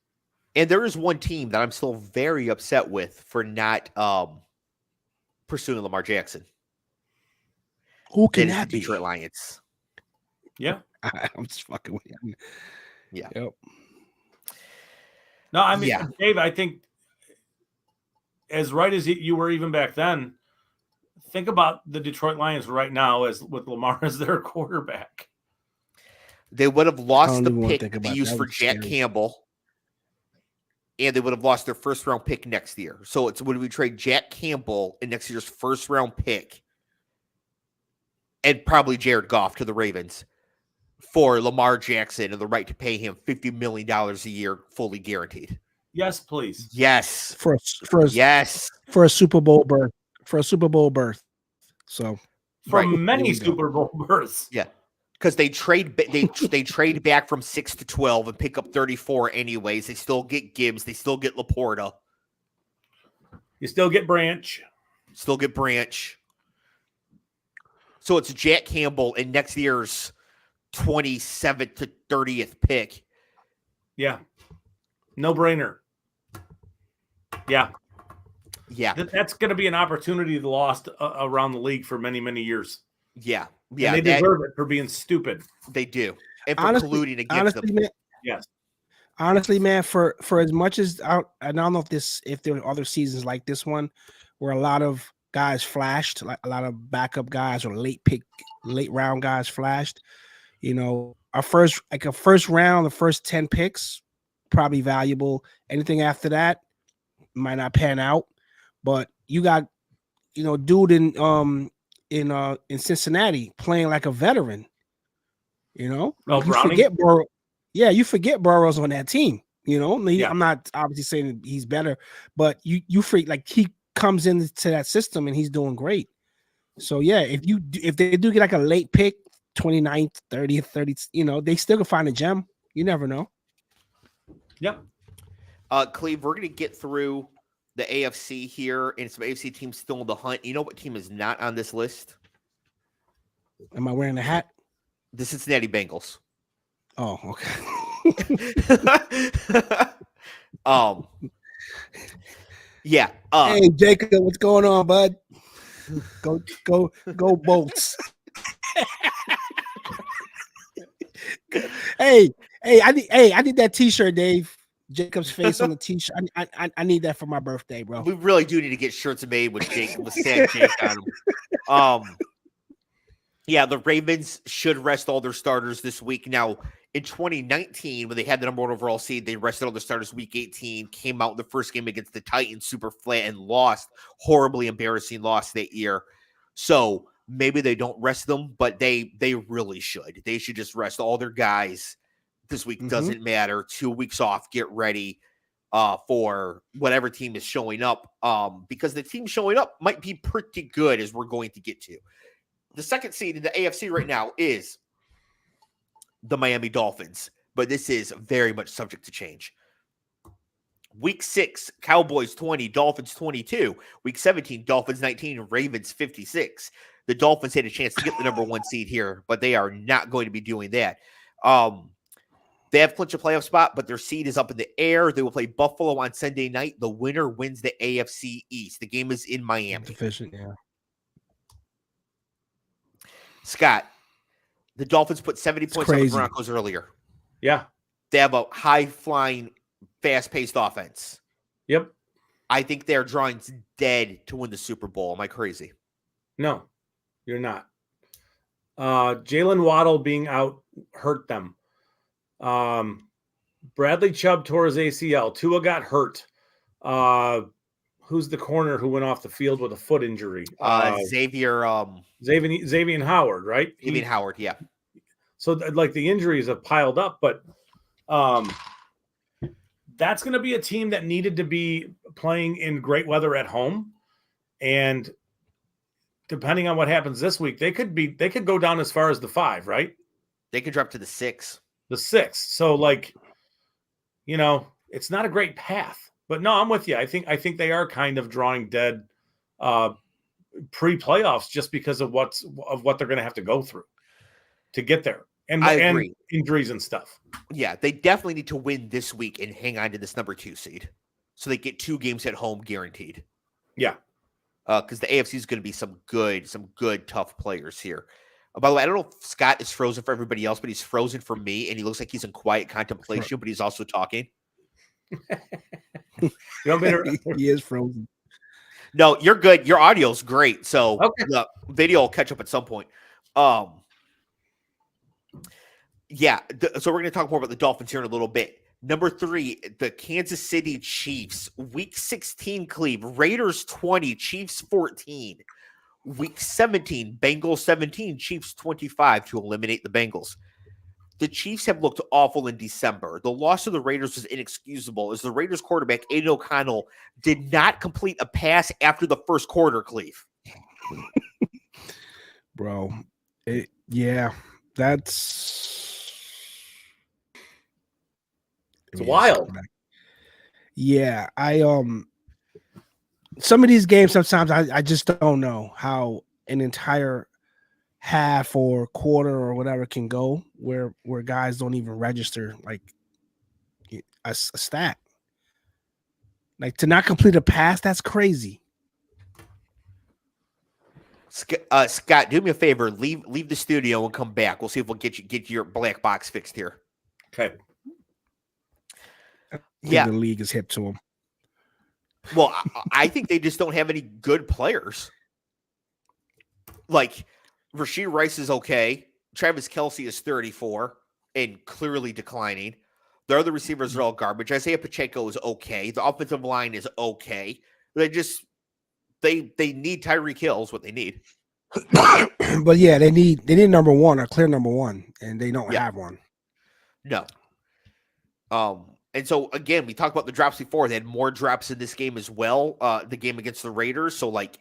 And there is one team that I'm still very upset with for not pursuing Lamar Jackson. Who can that be? Detroit Lions. Yeah. I'm just fucking with you. Yeah. Yep. No, I mean, Dave, I think as right as you were even back then, think about the Detroit Lions right now as with Lamar as their quarterback. They would have lost the pick they used for Jack Campbell, and they would have lost their first-round pick next year. So it's when we trade Jack Campbell in next year's first-round pick and probably Jared Goff to the Ravens for Lamar Jackson and the right to pay him $50 million a year fully guaranteed. Yes, please. Yes. For a Super Bowl berth. For a Super Bowl berth. So many Super Bowl berths. Yeah. Because they trade back from 6 to 12 and pick up 34 anyways. They still get Gibbs. They still get Laporta. You still get Branch. So it's Jack Campbell in next year's 27th to 30th pick. Yeah. No brainer. Yeah. Yeah. That's going to be an opportunity lost around the league for many, many years. Yeah. Yeah. And they deserve it for being stupid. They do. And for colluding against them. Man, yes. Honestly, man, for as much as I don't know if there were other seasons like this one where a lot of guys flashed, like a lot of backup guys or late round guys flashed. You know, a first round, the first 10 picks, probably valuable. Anything after that, might not pan out, but you got dude in Cincinnati playing like a veteran. You forget Burrow. Yeah, you forget Burrow's on that team. I'm not obviously saying that he's better, but you freak like he comes into that system and he's doing great. So yeah, if they do get like a late pick, 29th, 30th, 30th, they still can find a gem. You never know. Yep. Cleve, we're gonna get through the AFC here and some AFC teams still in the hunt. You know what team is not on this list? Am I wearing a hat? The Cincinnati Bengals. Oh, okay. Yeah. Hey, Jacob, what's going on, bud? Go Bolts. Hey, I need that T-shirt, Dave. Jacob's face on the T-shirt. I need that for my birthday, bro. We really do need to get shirts made with sad Jake on them. Yeah, the Ravens should rest all their starters this week. Now, in 2019, when they had the number 1 overall seed, they rested all their starters week 18, came out in the first game against the Titans super flat and lost. Horribly embarrassing loss that year. So maybe they don't rest them, but they really should. They should just rest all their guys this week. Doesn't matter. 2 weeks off, get ready for whatever team is showing up, because the team showing up might be pretty good, as we're going to get to. The second seed in the AFC right now is the Miami Dolphins, but this is very much subject to change. Week 6, Cowboys 20, Dolphins 22. Week 17, Dolphins 19, Ravens 56. The Dolphins had a chance to get the number 1 seed here, but they are not going to be doing that. They have clinched a playoff spot, but their seed is up in the air. They will play Buffalo on Sunday night. The winner wins the AFC East. The game is in Miami. Efficient, yeah. Scott, the Dolphins put 70 points on the Broncos earlier. Yeah. They have a high-flying, fast-paced offense. Yep. I think they're drawing dead to win the Super Bowl. Am I crazy? No, you're not. Jalen Waddle being out hurt them. Bradley Chubb tore his ACL. Tua got hurt. Who's the corner who went off the field with a foot injury? Xavier Howard, right? Xavier Howard, yeah. So like the injuries have piled up, but that's going to be a team that needed to be playing in great weather at home, and depending on what happens this week, they could go down as far as the 5, right? They could drop to the 6. The 6. So it's not a great path. But no, I'm with you. I think they are kind of drawing dead pre-playoffs just because of what they're going to have to go through to get there, and injuries and stuff. Yeah, they definitely need to win this week and hang on to this number 2 seed, so they get 2 games at home guaranteed. Yeah, because the AFC is going to be some good tough players here. By the way, I don't know if Scott is frozen for everybody else, but he's frozen for me, and he looks like he's in quiet contemplation, but he's also talking. He is frozen. No, you're good. Your audio's great. So okay. The video will catch up at some point. Yeah. So we're going to talk more about the Dolphins here in a little bit. Number 3, the Kansas City Chiefs. Week 16, Cleve. Raiders 20, Chiefs 14. Week 17, Bengals 17, Chiefs 25 to eliminate the Bengals. The Chiefs have looked awful in December. The loss to the Raiders was inexcusable, as the Raiders quarterback, Aiden O'Connell, did not complete a pass after the first quarter, Cleve. Bro, that's... It's wild. Yeah, some of these games, sometimes I just don't know how an entire half or quarter or whatever can go where guys don't even register like a stat. Like, to not complete a pass, that's crazy. Scott, do me a favor. Leave the studio and come back. We'll see if we'll get your black box fixed here. Okay. Yeah, the league is hip to him. Well, I think they just don't have any good players. Like, Rashee Rice is okay. Travis Kelce is 34 and clearly declining. Their other receivers are all garbage. Isaiah Pacheco is okay. The offensive line is okay. They need Tyreek Hill is what they need. But yeah, they need number one, a clear number one, and they don't have one. No. And so again, we talked about the drops before. They had more drops in this game as well. The game against the Raiders. So like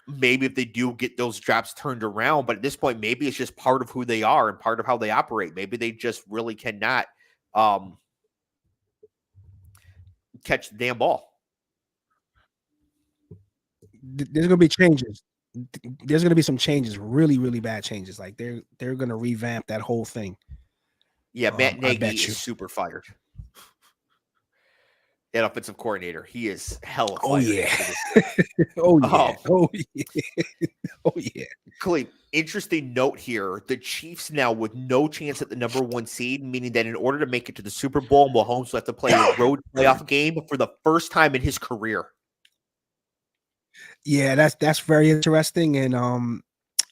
maybe if they do get those drops turned around, but at this point, maybe it's just part of who they are and part of how they operate. Maybe they just really cannot catch the damn ball. There's gonna be changes. There's gonna be some changes, really, really bad changes. Like they're gonna revamp that whole thing. Yeah, Matt Nagy is super fired. That offensive coordinator, he is hella fired. Oh yeah. Oh yeah. Oh yeah. Oh yeah. Clev, interesting note here. The Chiefs now with no chance at the number 1 seed, meaning that in order to make it to the Super Bowl, Mahomes will have to play a road playoff game for the first time in his career. Yeah, that's very interesting. And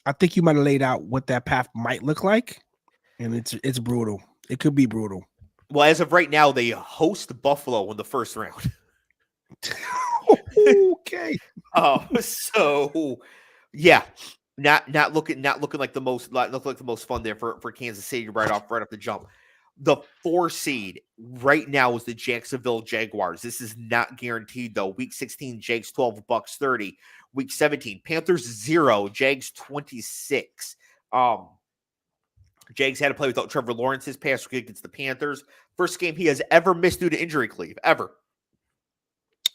I think you might have laid out what that path might look like. And it's brutal. It could be brutal. Well, as of right now, they host Buffalo in the first round. Okay. So yeah, not looking like the most fun there for Kansas City right off the jump. The 4 seed right now is the Jacksonville Jaguars. This is not guaranteed though. Week 16, Jags 12, Bucks 30. Week 17, Panthers 0, Jags 26. Jags had to play without Trevor Lawrence this past week against the Panthers. First game he has ever missed due to injury, Clev, ever.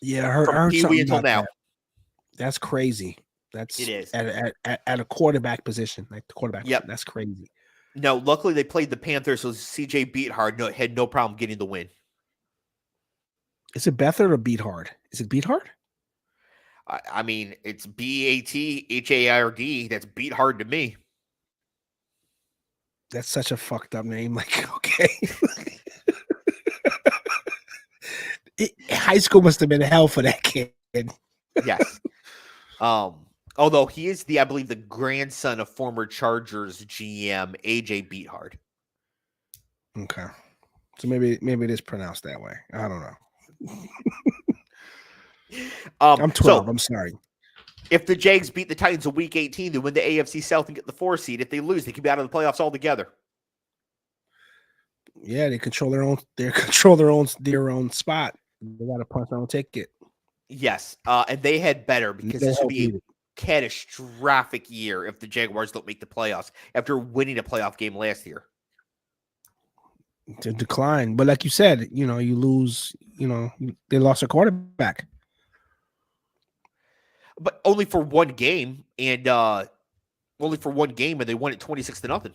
Yeah, I heard Pee-wee until now. that. That's crazy. It is at a quarterback position, like the quarterback. Yep. Position. That's crazy. No, luckily they played the Panthers, so CJ Beathard had no problem getting the win. Is it Beathard or Beathard? Is it Beathard? I mean, it's Beathard. That's Beathard to me. That's such a fucked up name. Like, okay. High school must have been hell for that kid. Yes. Although he is I believe the grandson of former Chargers GM AJ Beathard. Okay. So maybe it is pronounced that way. I don't know. I'm 12. So, I'm sorry. If the Jags beat the Titans in Week 18, they win the AFC South and get the 4 seed. If they lose, they could be out of the playoffs altogether. Yeah, they control their own. They control their own spot. They got to punch their own ticket. Yes, and they had better because this would be a catastrophic year if the Jaguars don't make the playoffs after winning a playoff game last year. To decline, but like you said, you lose. They lost a quarterback. But only for one game, and they won it 26-0.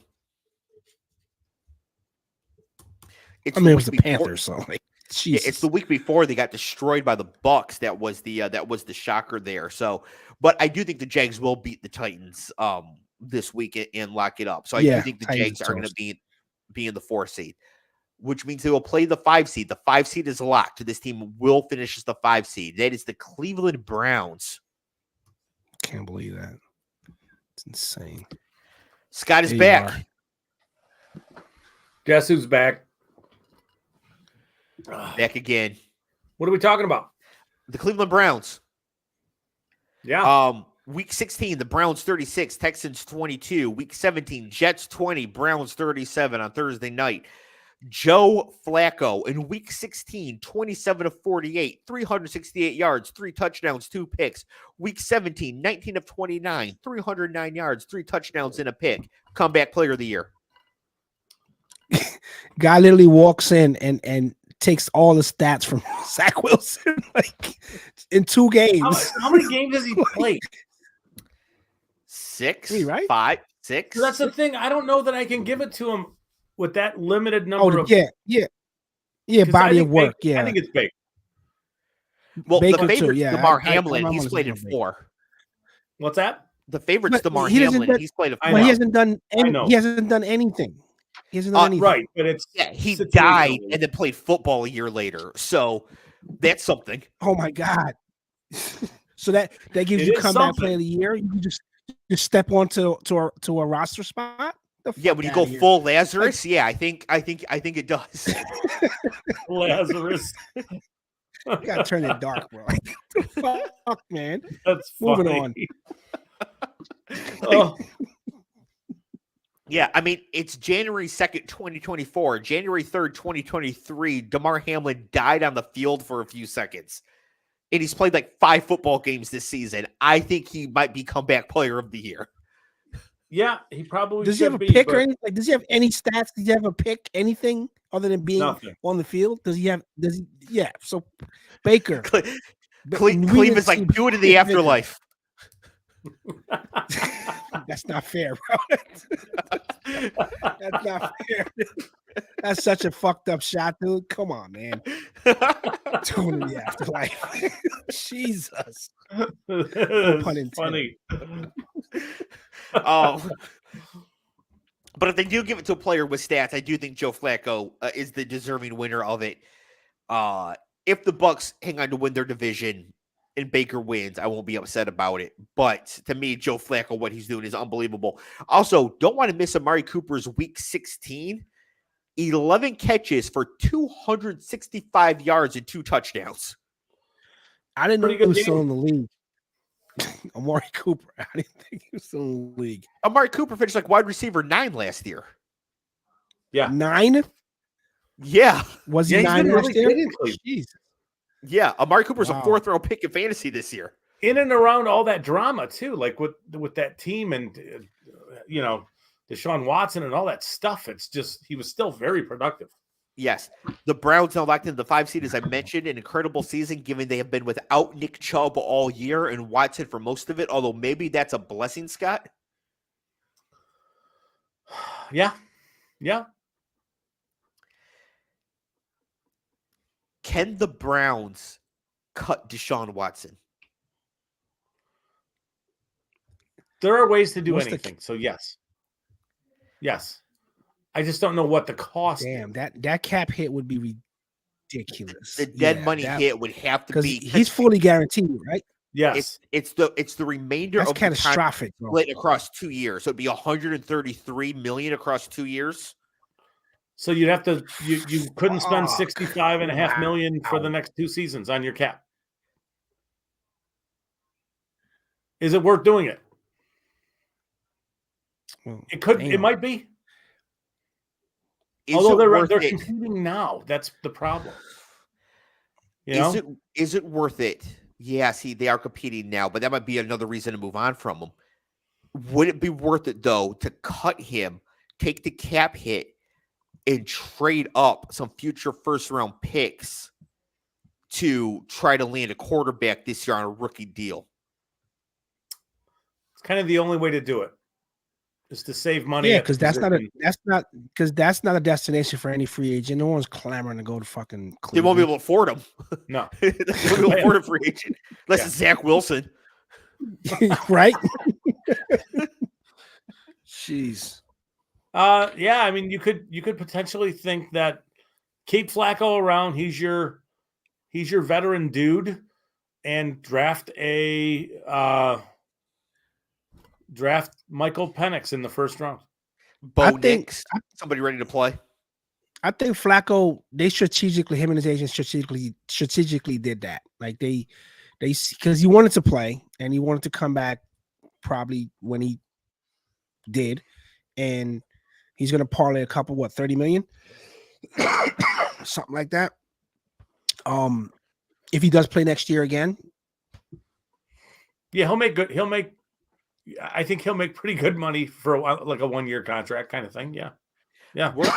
It was the Panthers, so like, it's the week before they got destroyed by the Bucks. That was the shocker there. So, but I do think the Jags will beat the Titans this week and lock it up. So I do think the Jags are going to be in the 4 seed, which means they will play the 5 seed. The 5 seed is locked. This team will finish as the 5 seed. That is the Cleveland Browns. Can't believe that. It's insane. Scott is back. Guess who's back? Back again. What are we talking about? The Cleveland Browns. Yeah. Week 16, the Browns 36, Texans 22. Week 17, Jets 20, Browns 37 on Thursday night. Joe Flacco in week 16, 27 of 48, 368 yards, 3 touchdowns, 2 picks. Week 17, 19 of 29, 309 yards, 3 touchdowns, and a pick. Comeback player of the year. Guy literally walks in and takes all the stats from Zach Wilson like in 2 games. How many games has he played? 6, 3, right? 5, 6. So that's the thing. I don't know that I can give it to him with that limited number of body of work. I think it's big. Well, Baker the favorite's too, Damar Hamlin. He's played in 4. What's that? The favorite's Damar Hamlin. He's played in 4. He hasn't done anything. He hasn't done anything. Right, but it's he died and then played football a year later. So that's something. Oh my God. So that gives you comeback player of the year. You just step onto a roster spot. Yeah, when you go full Lazarus, yeah, I think it does. Lazarus. You gotta turn it dark, bro. Fuck, man. That's moving funny. on. Oh. Yeah, I mean, it's January 2nd, 2024. January 3rd, 2023, DeMar Hamlin died on the field for a few seconds. And he's played like 5 football games this season. I think he might be comeback player of the year. Yeah, he probably does he have a pick or anything? Like, does he have any stats? Does he have a pick? Anything other than being on the field? Yeah. So Baker. Clev is like, do it in the afterlife. That's not fair, bro. That's not fair. That's such a fucked up shot, dude. Come on, man. Doing in the afterlife. Jesus. No pun intended. Funny. But if they do give it to a player with stats, I do think Joe Flacco is the deserving winner of it. If the Bucs hang on to win their division and Baker wins, I won't be upset about it. But to me, Joe Flacco, what he's doing is unbelievable. Also, don't want to miss Amari Cooper's Week 16. 11 catches for 265 yards and 2 touchdowns. I didn't know he was still in the league. Amari Cooper. I didn't think he was still in the league. Amari Cooper finished like wide receiver 9 last year. Yeah. 9? Yeah. Was he 9 last year? Jeez. Yeah. Amari Cooper's a 4th round pick in fantasy this year. In and around all that drama, too, like with that team and, Deshaun Watson and all that stuff. It's just, he was still very productive. Yes. The Browns now locked into the 5 seed, as I mentioned, an incredible season, given they have been without Nick Chubb all year and Watson for most of it, although maybe that's a blessing, Scott. Yeah. Yeah. Can the Browns cut Deshaun Watson? There are ways to do anything. So yes. Yes. I just don't know what the cost is. Damn, that cap hit would be ridiculous. The dead money hit would have to be, he's fully guaranteed, right? Yes. It's the remainder of catastrophic the split across 2 years. So it'd be $133 million across 2 years. So you'd have to you couldn't spend $65.5 million for the next 2 seasons on your cap. Is it worth doing it? Well, it might be. Although they're competing now. That's the problem. Is it worth it? Yeah, see, they are competing now, but that might be another reason to move on from him. Would it be worth it, though, to cut him, take the cap hit, and trade up some future first-round picks to try to land a quarterback this year on a rookie deal? It's kind of the only way to do it. Is to save money. Yeah, because that's not a destination for any free agent. No one's clamoring to go to fucking Cleveland. They won't be able to afford him. No. They won't be able to afford a free agent. Unless it's Zach Wilson. Right? Jeez. Yeah, I mean, you could potentially think that keep Flacco around. He's your veteran dude, and draft Michael Penix in the first round. Nix, somebody ready to play. I think Flacco, him and his agent strategically did that. Like they because he wanted to play and he wanted to come back probably when he did, and he's gonna parlay a couple 30 million, something like that. If he does play next year again, yeah, I think he'll make pretty good money for a 1-year contract kind of thing. Yeah. Yeah. We're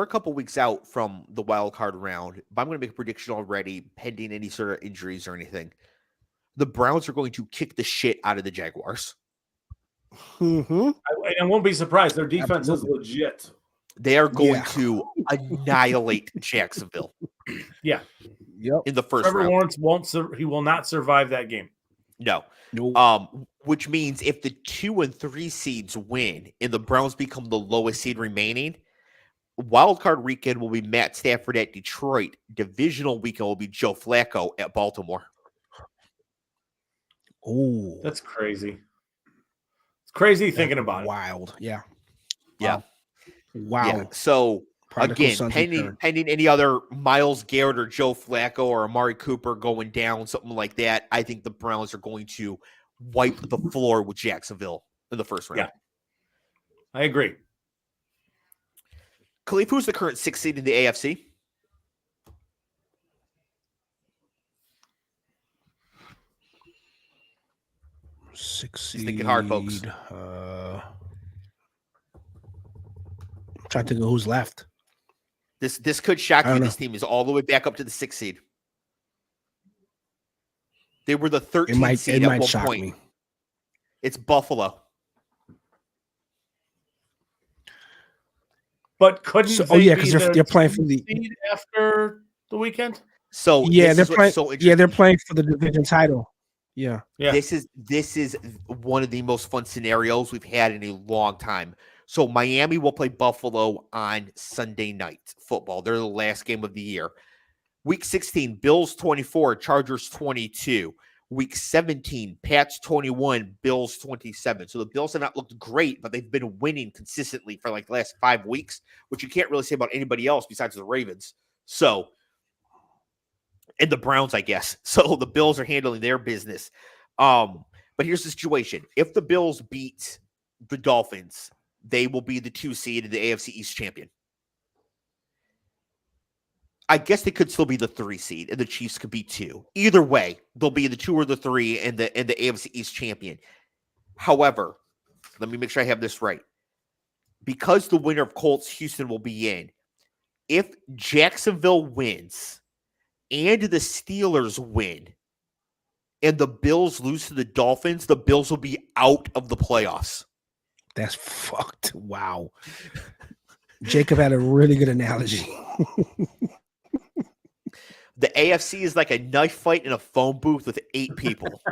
a couple weeks out from the wild card round, but I'm going to make a prediction already, pending any sort of injuries or anything. The Browns are going to kick the shit out of the Jaguars. Mm-hmm. I won't be surprised. Their defense is legit. They are going to annihilate Jacksonville. Yeah. Yep. In the first Trevor round. Lawrence he will not survive that game. No. Nope. Which means if the 2 and 3 seeds win and the Browns become the lowest seed remaining, wild card weekend will be Matt Stafford at Detroit. Divisional weekend will be Joe Flacco at Baltimore. Oh, that's crazy. It's crazy thinking about it. Wild. Yeah. Yeah. Wow. Yeah. So Prodigal again, son's pending return. any other Myles Garrett or Joe Flacco or Amari Cooper going down, something like that, I think the Browns are going to wipe the floor with Jacksonville in the first round. Yeah. I agree. Clev, who's the current 6th seed in the AFC? Six seed. He's thinking hard, folks. I'm trying to think of who's left. This could shock I you. don't This team is all the way back up to the 6th seed. They were the 13th seed It at might one shock point. me. It's Buffalo. But couldn't So, they because be they're the playing for the seed after the weekend? So yeah, this they're is what's playing. so Yeah, they're interesting. playing for the division title. Yeah. Yeah. This is one of the most fun scenarios we've had in a long time. So Miami will play Buffalo on Sunday night football. They're the last game of the year. Week 16, Bills 24, Chargers 22. Week 17, Pats 21, Bills 27. So the Bills have not looked great, but they've been winning consistently for like the last 5 weeks, which you can't really say about anybody else besides the Ravens. So, and the Browns, I guess. So the Bills are handling their business. But here's the situation. If the Bills beat the Dolphins, they will be the 2 seed and the AFC East champion. I guess they could still be the 3 seed, and the Chiefs could be 2. Either way, they'll be the 2 or the 3 and the AFC East champion. However, let me make sure I have this right. Because the winner of Colts Houston will be in, if Jacksonville wins and the Steelers win, and the Bills lose to the Dolphins, the Bills will be out of the playoffs. That's fucked. Wow. Jacob had a really good analogy. The AFC is like a knife fight in a phone booth with 8 people.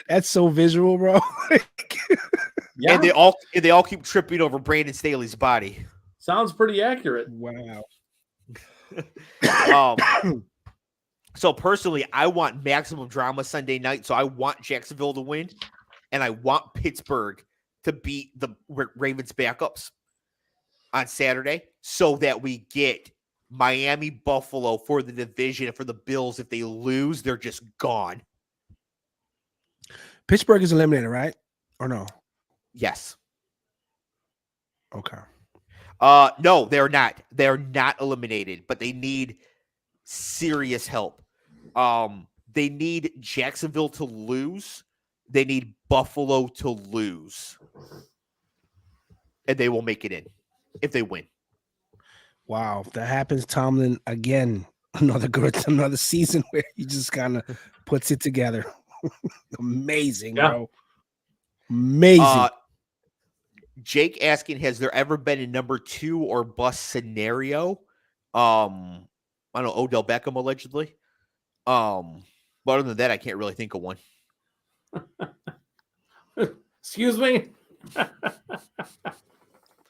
that's so visual, bro. Yeah. And they all keep tripping over Brandon Staley's body. Sounds pretty accurate. Wow. So personally, I want maximum drama Sunday night. So I want Jacksonville to win, and I want Pittsburgh to beat the Ravens backups on Saturday, so that we get Miami, Buffalo for the division. And for the Bills, if they lose, they're just gone. Pittsburgh is eliminated, right? Or no? Yes. Okay. No, they're not. They're not eliminated, but they need serious help. They need Jacksonville to lose. They need Buffalo to lose. And they will make it in if they win. Wow. If that happens, Tomlin, again, another season where he just kind of puts it together. Amazing, bro. Amazing. Jake asking, has there ever been a number 2 or bust scenario? I don't know, Odell Beckham allegedly. But other than that, I can't really think of one. Excuse me?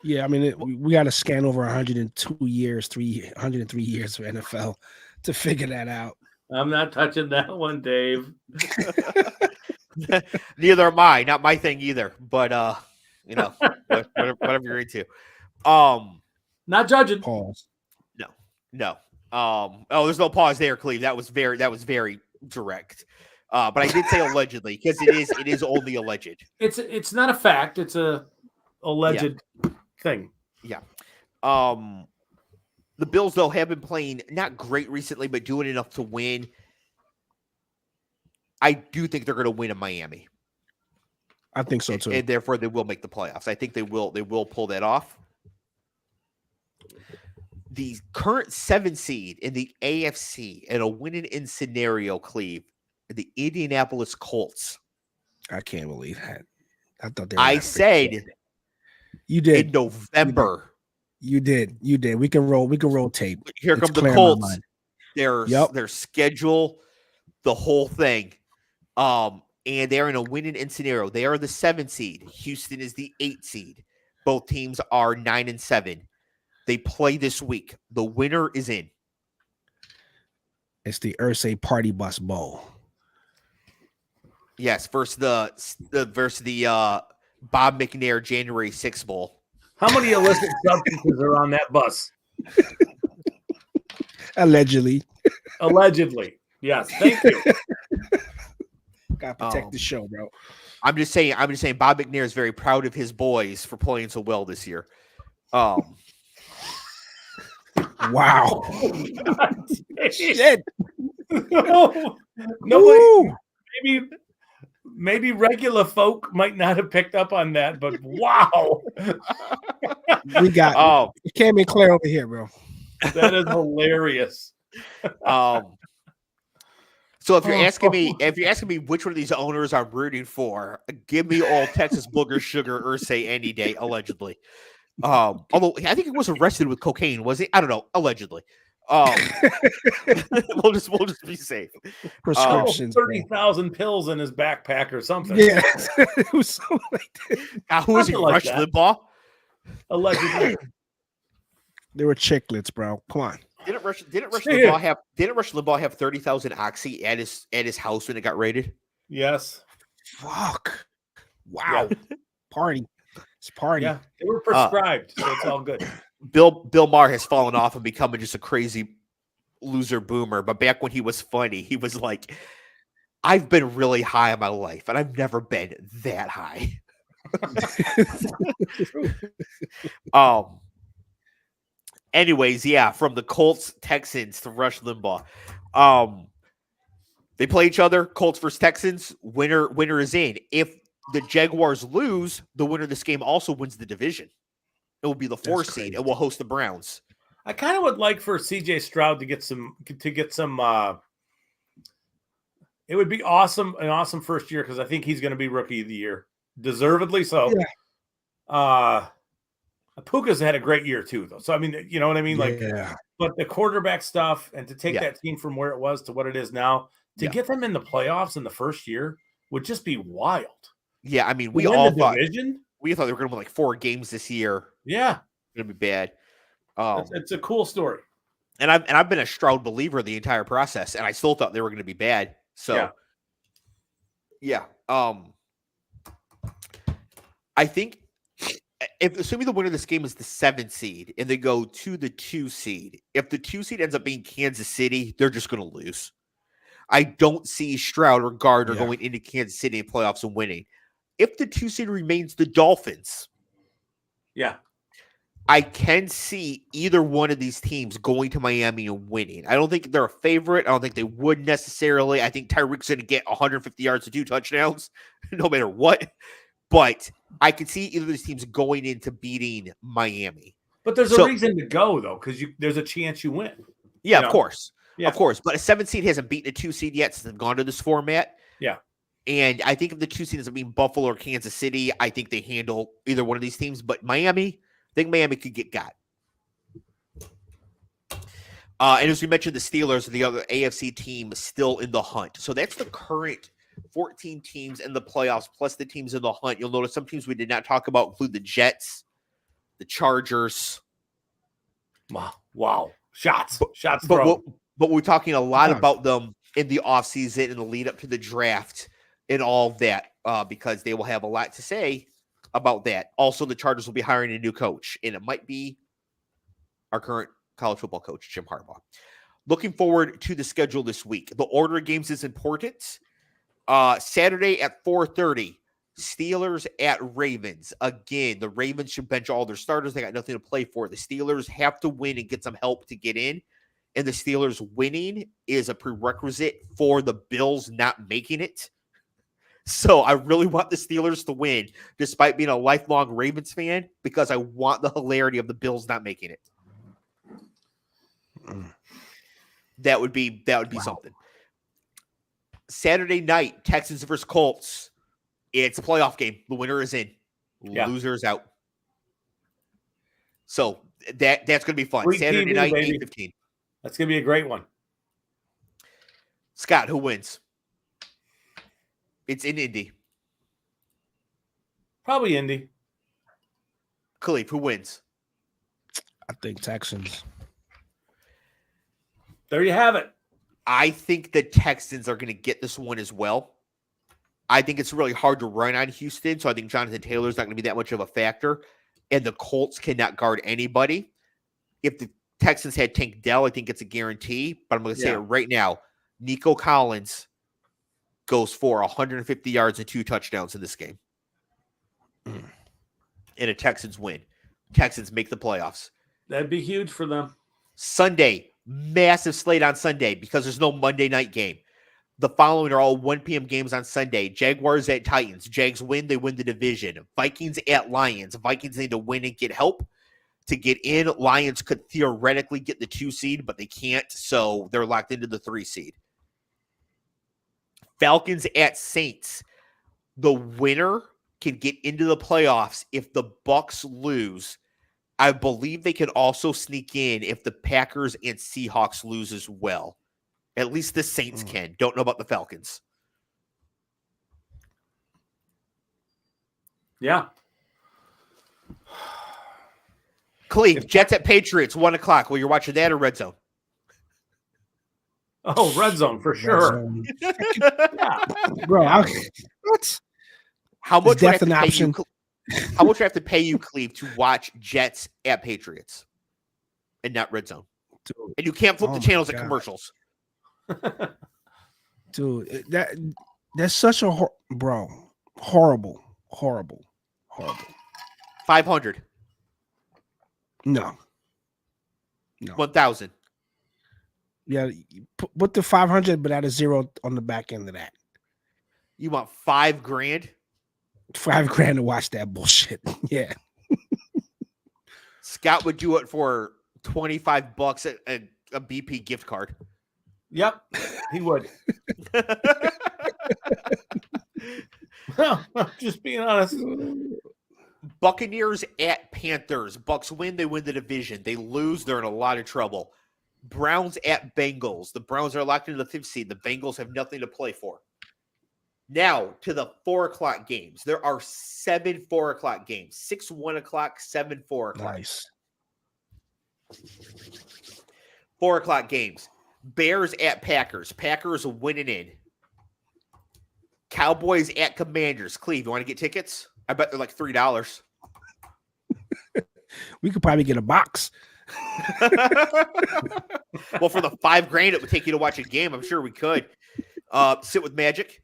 Yeah, I mean, we got to scan over 102 years, 103 years for NFL to figure that out. I'm not touching that one, Dave. Neither am I. Not my thing either. But whatever you're into. Not judging. Pause. No. There's no pause there, Cleve. That was very direct. But I did say allegedly because it is only alleged. It's not a fact. It's a alleged thing. Yeah. The Bills though have been playing not great recently, but doing enough to win. I do think they're going to win in Miami. I think so too. And therefore they will make the playoffs. I think they will pull that off. The current 7 seed in the AFC and a winning in scenario, Cleve, the Indianapolis Colts. I can't believe that. I thought they were. I said you did in November. You did. We can roll tape. Here come the Colts. Their schedule, the whole thing. And they're in a winning in scenario. They are the 7 seed. Houston is the 8 seed. Both teams are 9-7. They play this week. The winner is in. It's the Irsay Party Bus Bowl. Yes, versus the Bob McNair January 6th Bowl. How many illicit substances are on that bus? Allegedly. Allegedly. Yes. Thank you. Gotta protect the show, bro. I'm just saying Bob McNair is very proud of his boys for playing so well this year. Wow. Shit. Nobody, maybe regular folk might not have picked up on that, but wow. We got Cam and Claire over here, bro. That is hilarious. So if you're asking me which one of these owners I'm rooting for, give me all Texas Booger Sugar Ursay any day, allegedly. Although I think he was arrested with cocaine, was he? I don't know, allegedly. We'll just be safe. Prescriptions, 30,000 pills in his backpack or something. Yeah, it was something like that. Who was he? Like Rush that. Limbaugh? Allegedly. They were chiclets, bro. Come on. Didn't Rush Limbaugh have 30,000 oxy at his house when it got raided? Yes. Fuck. Wow. Yeah. Party. It's party. Yeah, they were prescribed, so it's all good. Bill Maher has fallen off and becoming just a crazy loser boomer. But back when he was funny, he was like, I've been really high in my life, and I've never been that high. Anyways, yeah, from the Colts Texans to Rush Limbaugh. They play each other, Colts versus Texans. Winner is in. If the Jaguars lose, the winner of this game also wins the division. It will be the 4 seed and will host the Browns. I kind of would like for CJ Stroud to get some it would be awesome, an awesome first year, because I think he's going to be rookie of the year. Deservedly so. Yeah. Puka's had a great year too, though. So I mean, you know what I mean? Like, but the quarterback stuff, and to take that team from where it was to what it is now, to get them in the playoffs in the first year would just be wild. Yeah, I mean, we thought they were going to win like 4 games this year. Yeah, it's going to be bad. It's a cool story. And I've been a Stroud believer the entire process, and I still thought they were going to be bad. So, yeah. I think assuming the winner of this game is the 7 seed and they go to the 2 seed, if the 2 seed ends up being Kansas City, they're just going to lose. I don't see Stroud or Gardner going into Kansas City in playoffs and winning. If the 2 seed remains the Dolphins, I can see either one of these teams going to Miami and winning. I don't think they're a favorite. I don't think they would necessarily. I think Tyreek's going to get 150 yards and 2 touchdowns, no matter what. But I could see either of these teams going into beating Miami. But there's a reason to go, though, because there's a chance you win. Yeah, of course. Yeah. Of course. But a 7 seed hasn't beaten a 2 seed yet since they've gone to this format. Yeah. And I think if the 2 seed doesn't mean Buffalo or Kansas City, I think they handle either one of these teams. But Miami, I think Miami could get got. And as we mentioned, the Steelers are the other AFC team still in the hunt. So that's the current 14 teams in the playoffs, plus the teams in the hunt. You'll notice some teams we did not talk about include the Jets, the Chargers. Wow. Shots thrown. But we're talking a lot about them in the offseason and the lead up to the draft and all of that because they will have a lot to say about that. Also, the Chargers will be hiring a new coach, and it might be our current college football coach, Jim Harbaugh. Looking forward to the schedule this week. The order of games is important. Saturday at 4:30, Steelers at Ravens. Again, the Ravens should bench all their starters. They got nothing to play for. The Steelers have to win and get some help to get in. And the Steelers winning is a prerequisite for the Bills not making it. So I really want the Steelers to win, despite being a lifelong Ravens fan, because I want the hilarity of the Bills not making it. That would be something. Saturday night, Texans versus Colts. It's a playoff game. The winner is in. Loser is out. So that's going to be fun. Sweet Saturday TV, night, baby. 8:15. That's going to be a great one. Scott, who wins? It's in Indy. Probably Indy. Clev, who wins? I think Texans. There you have it. I think the Texans are going to get this one as well. I think it's really hard to run on Houston, so I think Jonathan Taylor's not going to be that much of a factor, and the Colts cannot guard anybody. If the Texans had Tank Dell, I think it's a guarantee, but I'm going to say it right now. Nico Collins goes for 150 yards and 2 touchdowns in this game. And a Texans win. Texans make the playoffs. That'd be huge for them. Sunday, massive slate on Sunday because there's no Monday night game. The following are all 1 p.m. games on Sunday. Jaguars at Titans. Jags win, they win the division. Vikings at Lions. Vikings need to win and get help to get in. Lions could theoretically get the 2 seed, but they can't, so they're locked into the 3 seed. Falcons at Saints. The winner can get into the playoffs if the Bucs lose. I believe they can also sneak in if the Packers and Seahawks lose as well. At least the Saints can. Don't know about the Falcons. Yeah. Cleve, Jets at Patriots, 1 o'clock. Well, you're watching that or Red Zone? Oh, Red Zone for sure. Yeah. Bro, what? How much Is death an option? How much do I have to pay you, Cleve, to watch Jets at Patriots and not Red Zone? Dude. And you can't flip the channels at commercials. Dude, that's such a horrible. 500. No. 1,000. Yeah, put the 500, but add a 0 on the back end of that. You want $5,000? $5,000 to watch that bullshit. Yeah. Scott would do it for $25 at a BP gift card. Yep, he would. Just being honest. Buccaneers at Panthers. Bucks win, they win the division. They lose, they're in a lot of trouble. Browns at Bengals. The Browns are locked into the 5th seed. The Bengals have nothing to play for. Now to the 4 o'clock games. There are 7 4 o'clock games. 6 1 o'clock, 7 4 o'clock. Nice. 4 o'clock games. Bears at Packers. Packers winning in. Cowboys at Commanders. Cleve, you want to get tickets? I bet they're like $3. We could probably get a box. Well, for the $5,000 it would take you to watch a game, I'm sure we could. Sit with Magic.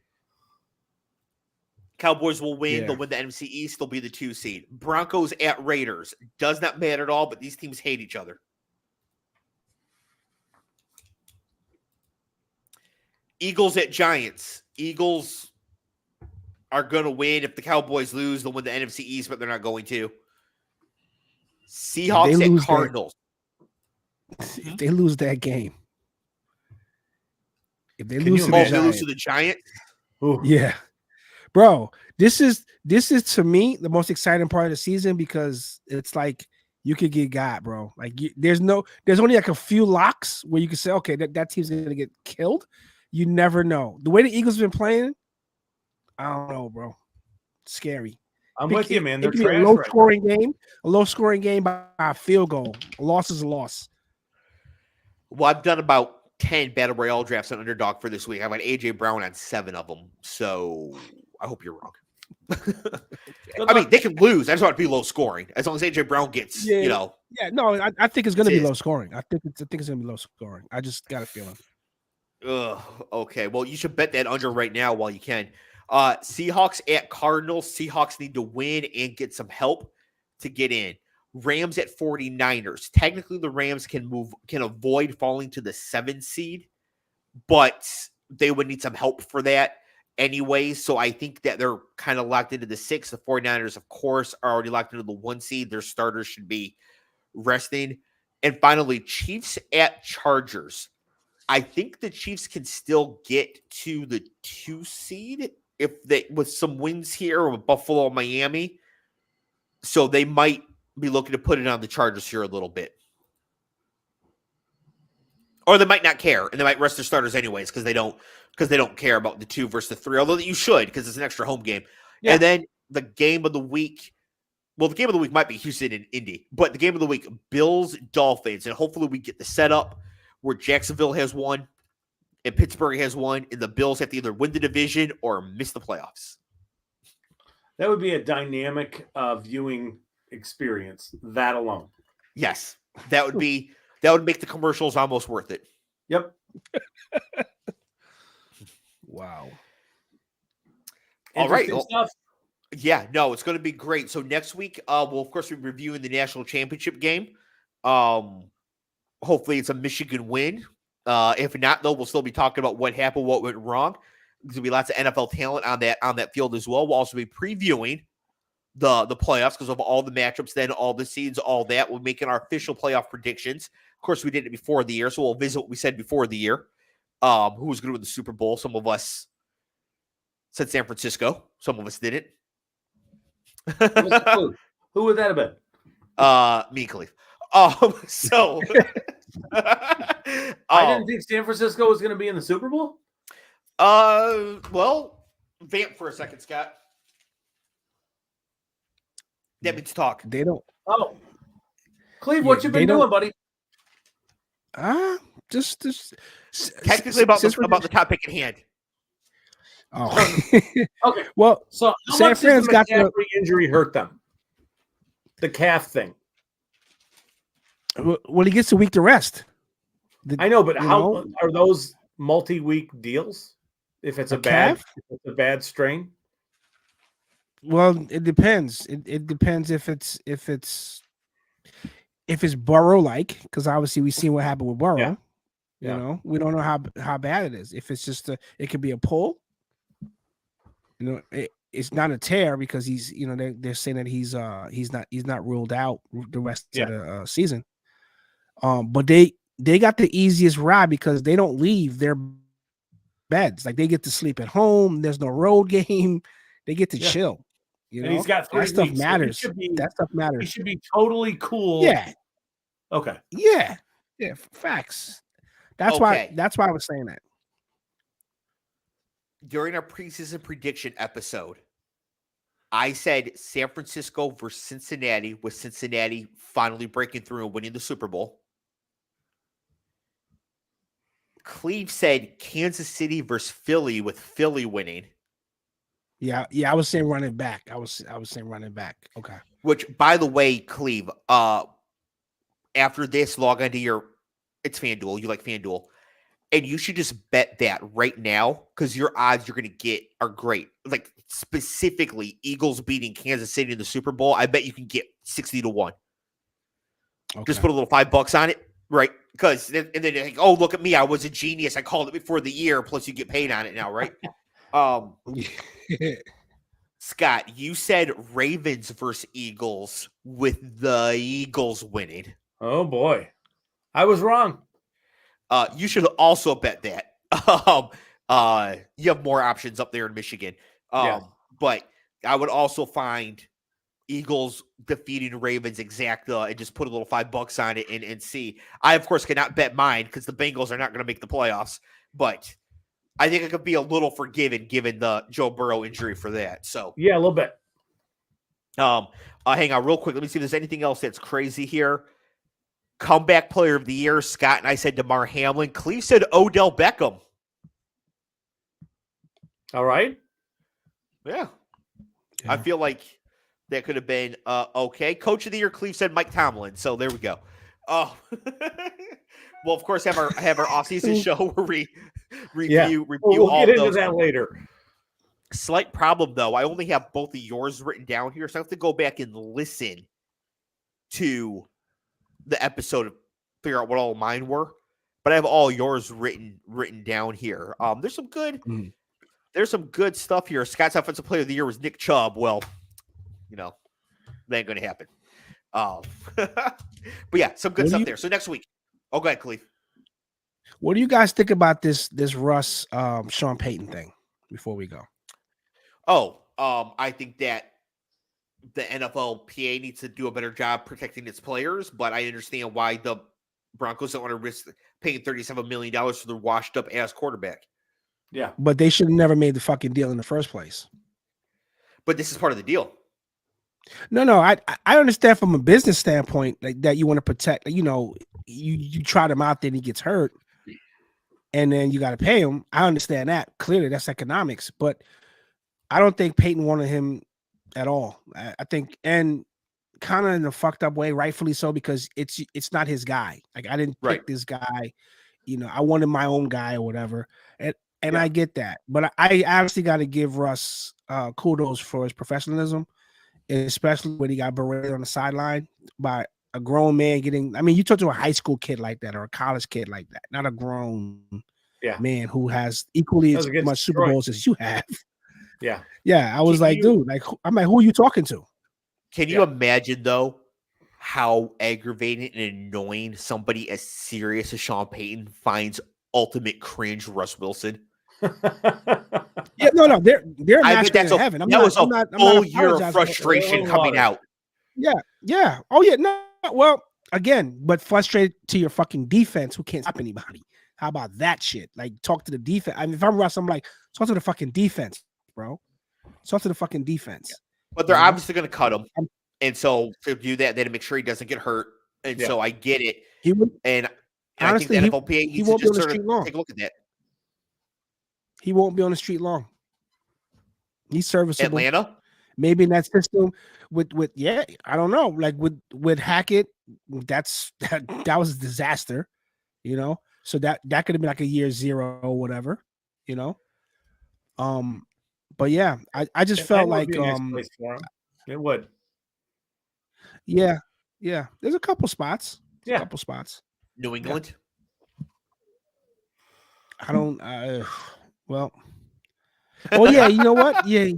Cowboys will win. Yeah. They'll win the NFC East. They'll be the 2 seed. Broncos at Raiders. Does not matter at all, but these teams hate each other. Eagles at Giants. Eagles are going to win. If the Cowboys lose, they'll win the NFC East, but they're not going to. Seahawks at Cardinals. If they lose that game. If they Can lose you to the imagine they Giants. lose to the Giants? Yeah. Bro, this is to me the most exciting part of the season because it's like you could get got, bro. Like there's only like a few locks where you can say, okay, that team's gonna get killed. You never know. The way the Eagles have been playing, I don't know, bro. Scary. I'm with you, man. They're it could be trash. a low scoring game by a field goal. A loss is a loss. Well, I've done about 10 Battle Royale drafts on Underdog for this week. I've got A.J. Brown on 7 of them. So I hope you're wrong. I mean, they can lose. I just want it to be low scoring. As long as A.J. Brown gets, Yeah, no, I think it's going to be low scoring. I think it's going to be low scoring. I just got a feeling. Okay. Well, you should bet that under right now while you can. Seahawks at Cardinals. Seahawks need to win and get some help to get in. Rams at 49ers. Technically, the Rams can avoid falling to the 7 seed, but they would need some help for that anyway. So I think that they're kind of locked into the 6. The 49ers, of course, are already locked into the 1 seed. Their starters should be resting. And finally, Chiefs at Chargers. I think the Chiefs can still get to the 2 seed if they with some wins here with Buffalo, Miami. So they might be looking to put it on the Chargers here a little bit. Or they might not care, and they might rest their starters anyways because they don't care about the 2 versus the 3, although you should because it's an extra home game. Yeah. And then the game of the week, well, the game of the week might be Houston and Indy, but the game of the week, Bills, Dolphins, and hopefully we get the setup where Jacksonville has won and Pittsburgh has one, and the Bills have to either win the division or miss the playoffs. That would be a dynamic viewing experience. That alone. Yes, that would make the commercials almost worth it. Yep. Wow. All right. Stuff. Yeah, no, it's going to be great. So next week, we'll of course be reviewing the national championship game. Hopefully, it's a Michigan win. If not, though, we'll still be talking about what happened, what went wrong. There's going to be lots of NFL talent on that field as well. We'll also be previewing the playoffs because of all the matchups, then all the seeds, all that. We're making our official playoff predictions. Of course, we did it before the year, so we'll visit what we said before the year. Who was going to win the Super Bowl? Some of us said San Francisco. Some of us didn't. Who would that have been? Me and Clev. So I didn't think San Francisco was going to be in the Super Bowl. Well, vamp for a second, Scott. That means talk. They don't. Oh, Cleve, what you been doing, buddy? Just technically about the topic at hand. Oh, okay. Well, so how San much Fran's does the got McCaffrey injury hurt them? The calf thing. Well, he gets a week to rest. I know, but how are those multi-week deals? If it's a bad strain. Well, it depends. It depends if it's Burrow like, because obviously we've seen what happened with Burrow. Yeah. You know, we don't know how bad it is. If it's just it could be a pull. You know, it's not a tear because he's, you know, they're saying that he's not ruled out the rest of the season. But they got the easiest ride because they don't leave their beds. Like they get to sleep at home. There's no road game. They get to chill. You know, and he's got 3 that stuff weeks, matters. So that stuff matters. He should be totally cool. Yeah. Okay. Yeah. Yeah. Facts. That's why I was saying that. During our preseason prediction episode, I said San Francisco versus Cincinnati, with Cincinnati finally breaking through and winning the Super Bowl. Cleve said Kansas City versus Philly, with Philly winning. Yeah, I was saying running back. I was saying running back. Okay. Which, by the way, Cleve, after this, log onto it's FanDuel. You like FanDuel. And you should just bet that right now because your odds you're going to get are great. Like, specifically, Eagles beating Kansas City in the Super Bowl, I bet you can get 60-1. Okay. Just put a little $5 on it, right? Because then you're like, oh, look at me. I was a genius. I called it before the year. Plus, you get paid on it now, right? Scott, you said Ravens versus Eagles, with the Eagles winning. Oh, boy. I was wrong. You should also bet that. You have more options up there in Michigan. But I would also find Eagles defeating Ravens exacta and just put a little $5 on it and see. I, of course, cannot bet mine because the Bengals are not going to make the playoffs. But I think it could be a little forgiven given the Joe Burrow injury for that. So yeah, a little bit. Hang on real quick. Let me see if there's anything else that's crazy here. Comeback player of the year, Scott and I said DeMar Hamlin. Cleve said Odell Beckham. All right. Yeah. I feel like that could have been okay. Coach of the year, Cleve said Mike Tomlin. So there we go. Oh, well, of course, have our offseason show where we review we'll all get those. into that later. Slight problem though. I only have both of yours written down here, so I have to go back and listen to the episode to figure out what all mine were. But I have all yours written down here. There's some good stuff here. Scott's offensive player of the year was Nick Chubb. Well, you know, that ain't gonna happen. But yeah, some good stuff there. So next week. Oh, go ahead, Cleve. What do you guys think about this Russ Sean Payton thing before we go? I think that the NFLPA needs to do a better job protecting its players, but I understand why the Broncos don't want to risk paying $37 million for their washed up ass quarterback. Yeah. But they should have never made the fucking deal in the first place. But this is part of the deal. No, I understand from a business standpoint, like that you want to protect, you know, you try him out there and he gets hurt. and then you got to pay him. I understand that. Clearly, that's economics, but I don't think Peyton wanted him at all. I think, and kind of in a fucked up way, rightfully so, because it's not his guy. Like, I didn't pick this guy. I wanted my own guy or whatever. And I get that. But I obviously got to give Russ kudos for his professionalism, especially when he got berated on the sideline by a grown man getting. I mean, you talk to a high school kid like that or a college kid like that, not a grown man who has equally as much Super Bowls as you have. Yeah. Yeah. I was dude, I'm like, who are you talking to? Can you imagine, though, how aggravating and annoying somebody as serious as Sean Payton finds ultimate cringe Russ Wilson? Yeah, no, they're match made in that's heaven. That was a full year of frustration coming out. Yeah. Oh yeah, no. Well, again, but frustrated to your fucking defense who can't stop anybody. How about that shit? Like, talk to the defense. I mean, if I'm Russ, I'm like, talk to the fucking defense, bro. Talk to the fucking defense. But they're obviously going to cut him, and so to do that, they to make sure he doesn't get hurt. And so I get it. And honestly, I think the NFLPA needs to just sort of take a look at that. He won't be on the street long. He's serviceable. Atlanta, maybe in that system with I don't know. Like with Hackett, that was a disaster, So that could have been like a year 0 or whatever, But yeah, I just felt like it would. Yeah. There's a couple spots. New England. I don't. Well. Oh yeah, you know what? Yeah,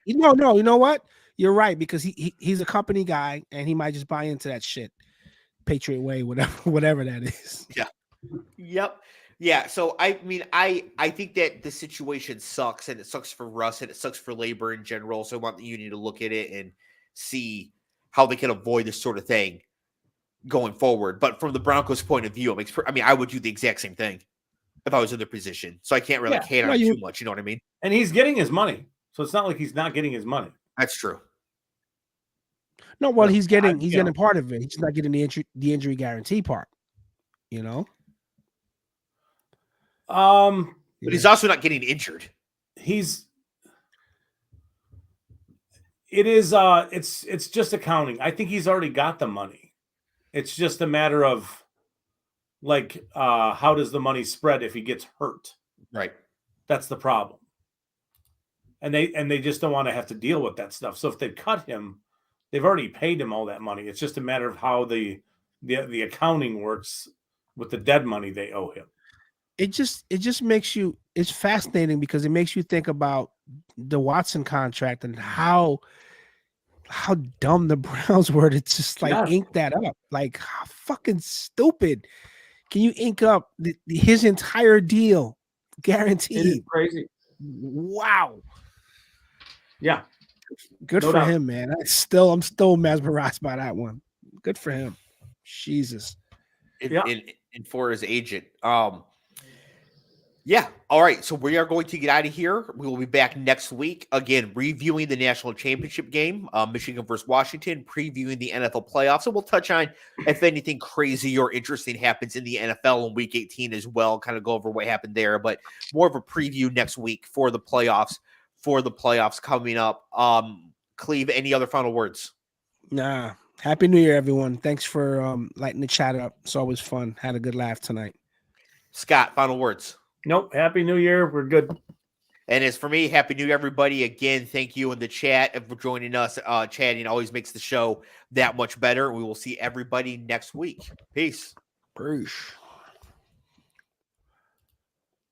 no. You know what? You're right, because he's a company guy and he might just buy into that shit, Patriot Way, whatever that is. Yeah. Yep. Yeah. So I mean, I think that the situation sucks, and it sucks for Russ, and it sucks for labor in general. So I want the union to look at it and see how they can avoid this sort of thing going forward. But from the Broncos' point of view, I would do the exact same thing if I was in their position. So I can't really hate on too much. You know what I mean? And he's getting his money, so it's not like he's not getting his money. That's true. No, well, he's getting part of it. He's not getting the injury guarantee part. But he's also not getting injured. It's just accounting. I think he's already got the money. It's just a matter of how does the money spread if he gets hurt? Right. That's the problem. And they just don't want to have to deal with that stuff. So if they cut him, they've already paid him all that money. It's just a matter of how the accounting works with the dead money they owe him. It just makes you, it's fascinating because it makes you think about the Watson contract and how dumb the Browns were to just ink that up. Like, how fucking stupid can you ink up his entire deal guaranteed? It is crazy. Wow. Yeah. Good for him, man. I'm still mesmerized by that one. Good for him. Jesus. And for his agent. Yeah. All right. So we are going to get out of here. We will be back next week. Again, reviewing the national championship game, Michigan versus Washington, previewing the NFL playoffs. And we'll touch on if anything crazy or interesting happens in the NFL in week 18 as well, kind of go over what happened there, but more of a preview next week for the playoffs coming up. Cleve, any other final words? Nah. Happy New Year, everyone. Thanks for lighting the chat up. It's always fun. Had a good laugh tonight. Scott, final words. Nope. Happy New Year. We're good. And as for me, Happy New Year, everybody. Again, thank you in the chat for joining us. Chatting always makes the show that much better. We will see everybody next week. Peace. Peace.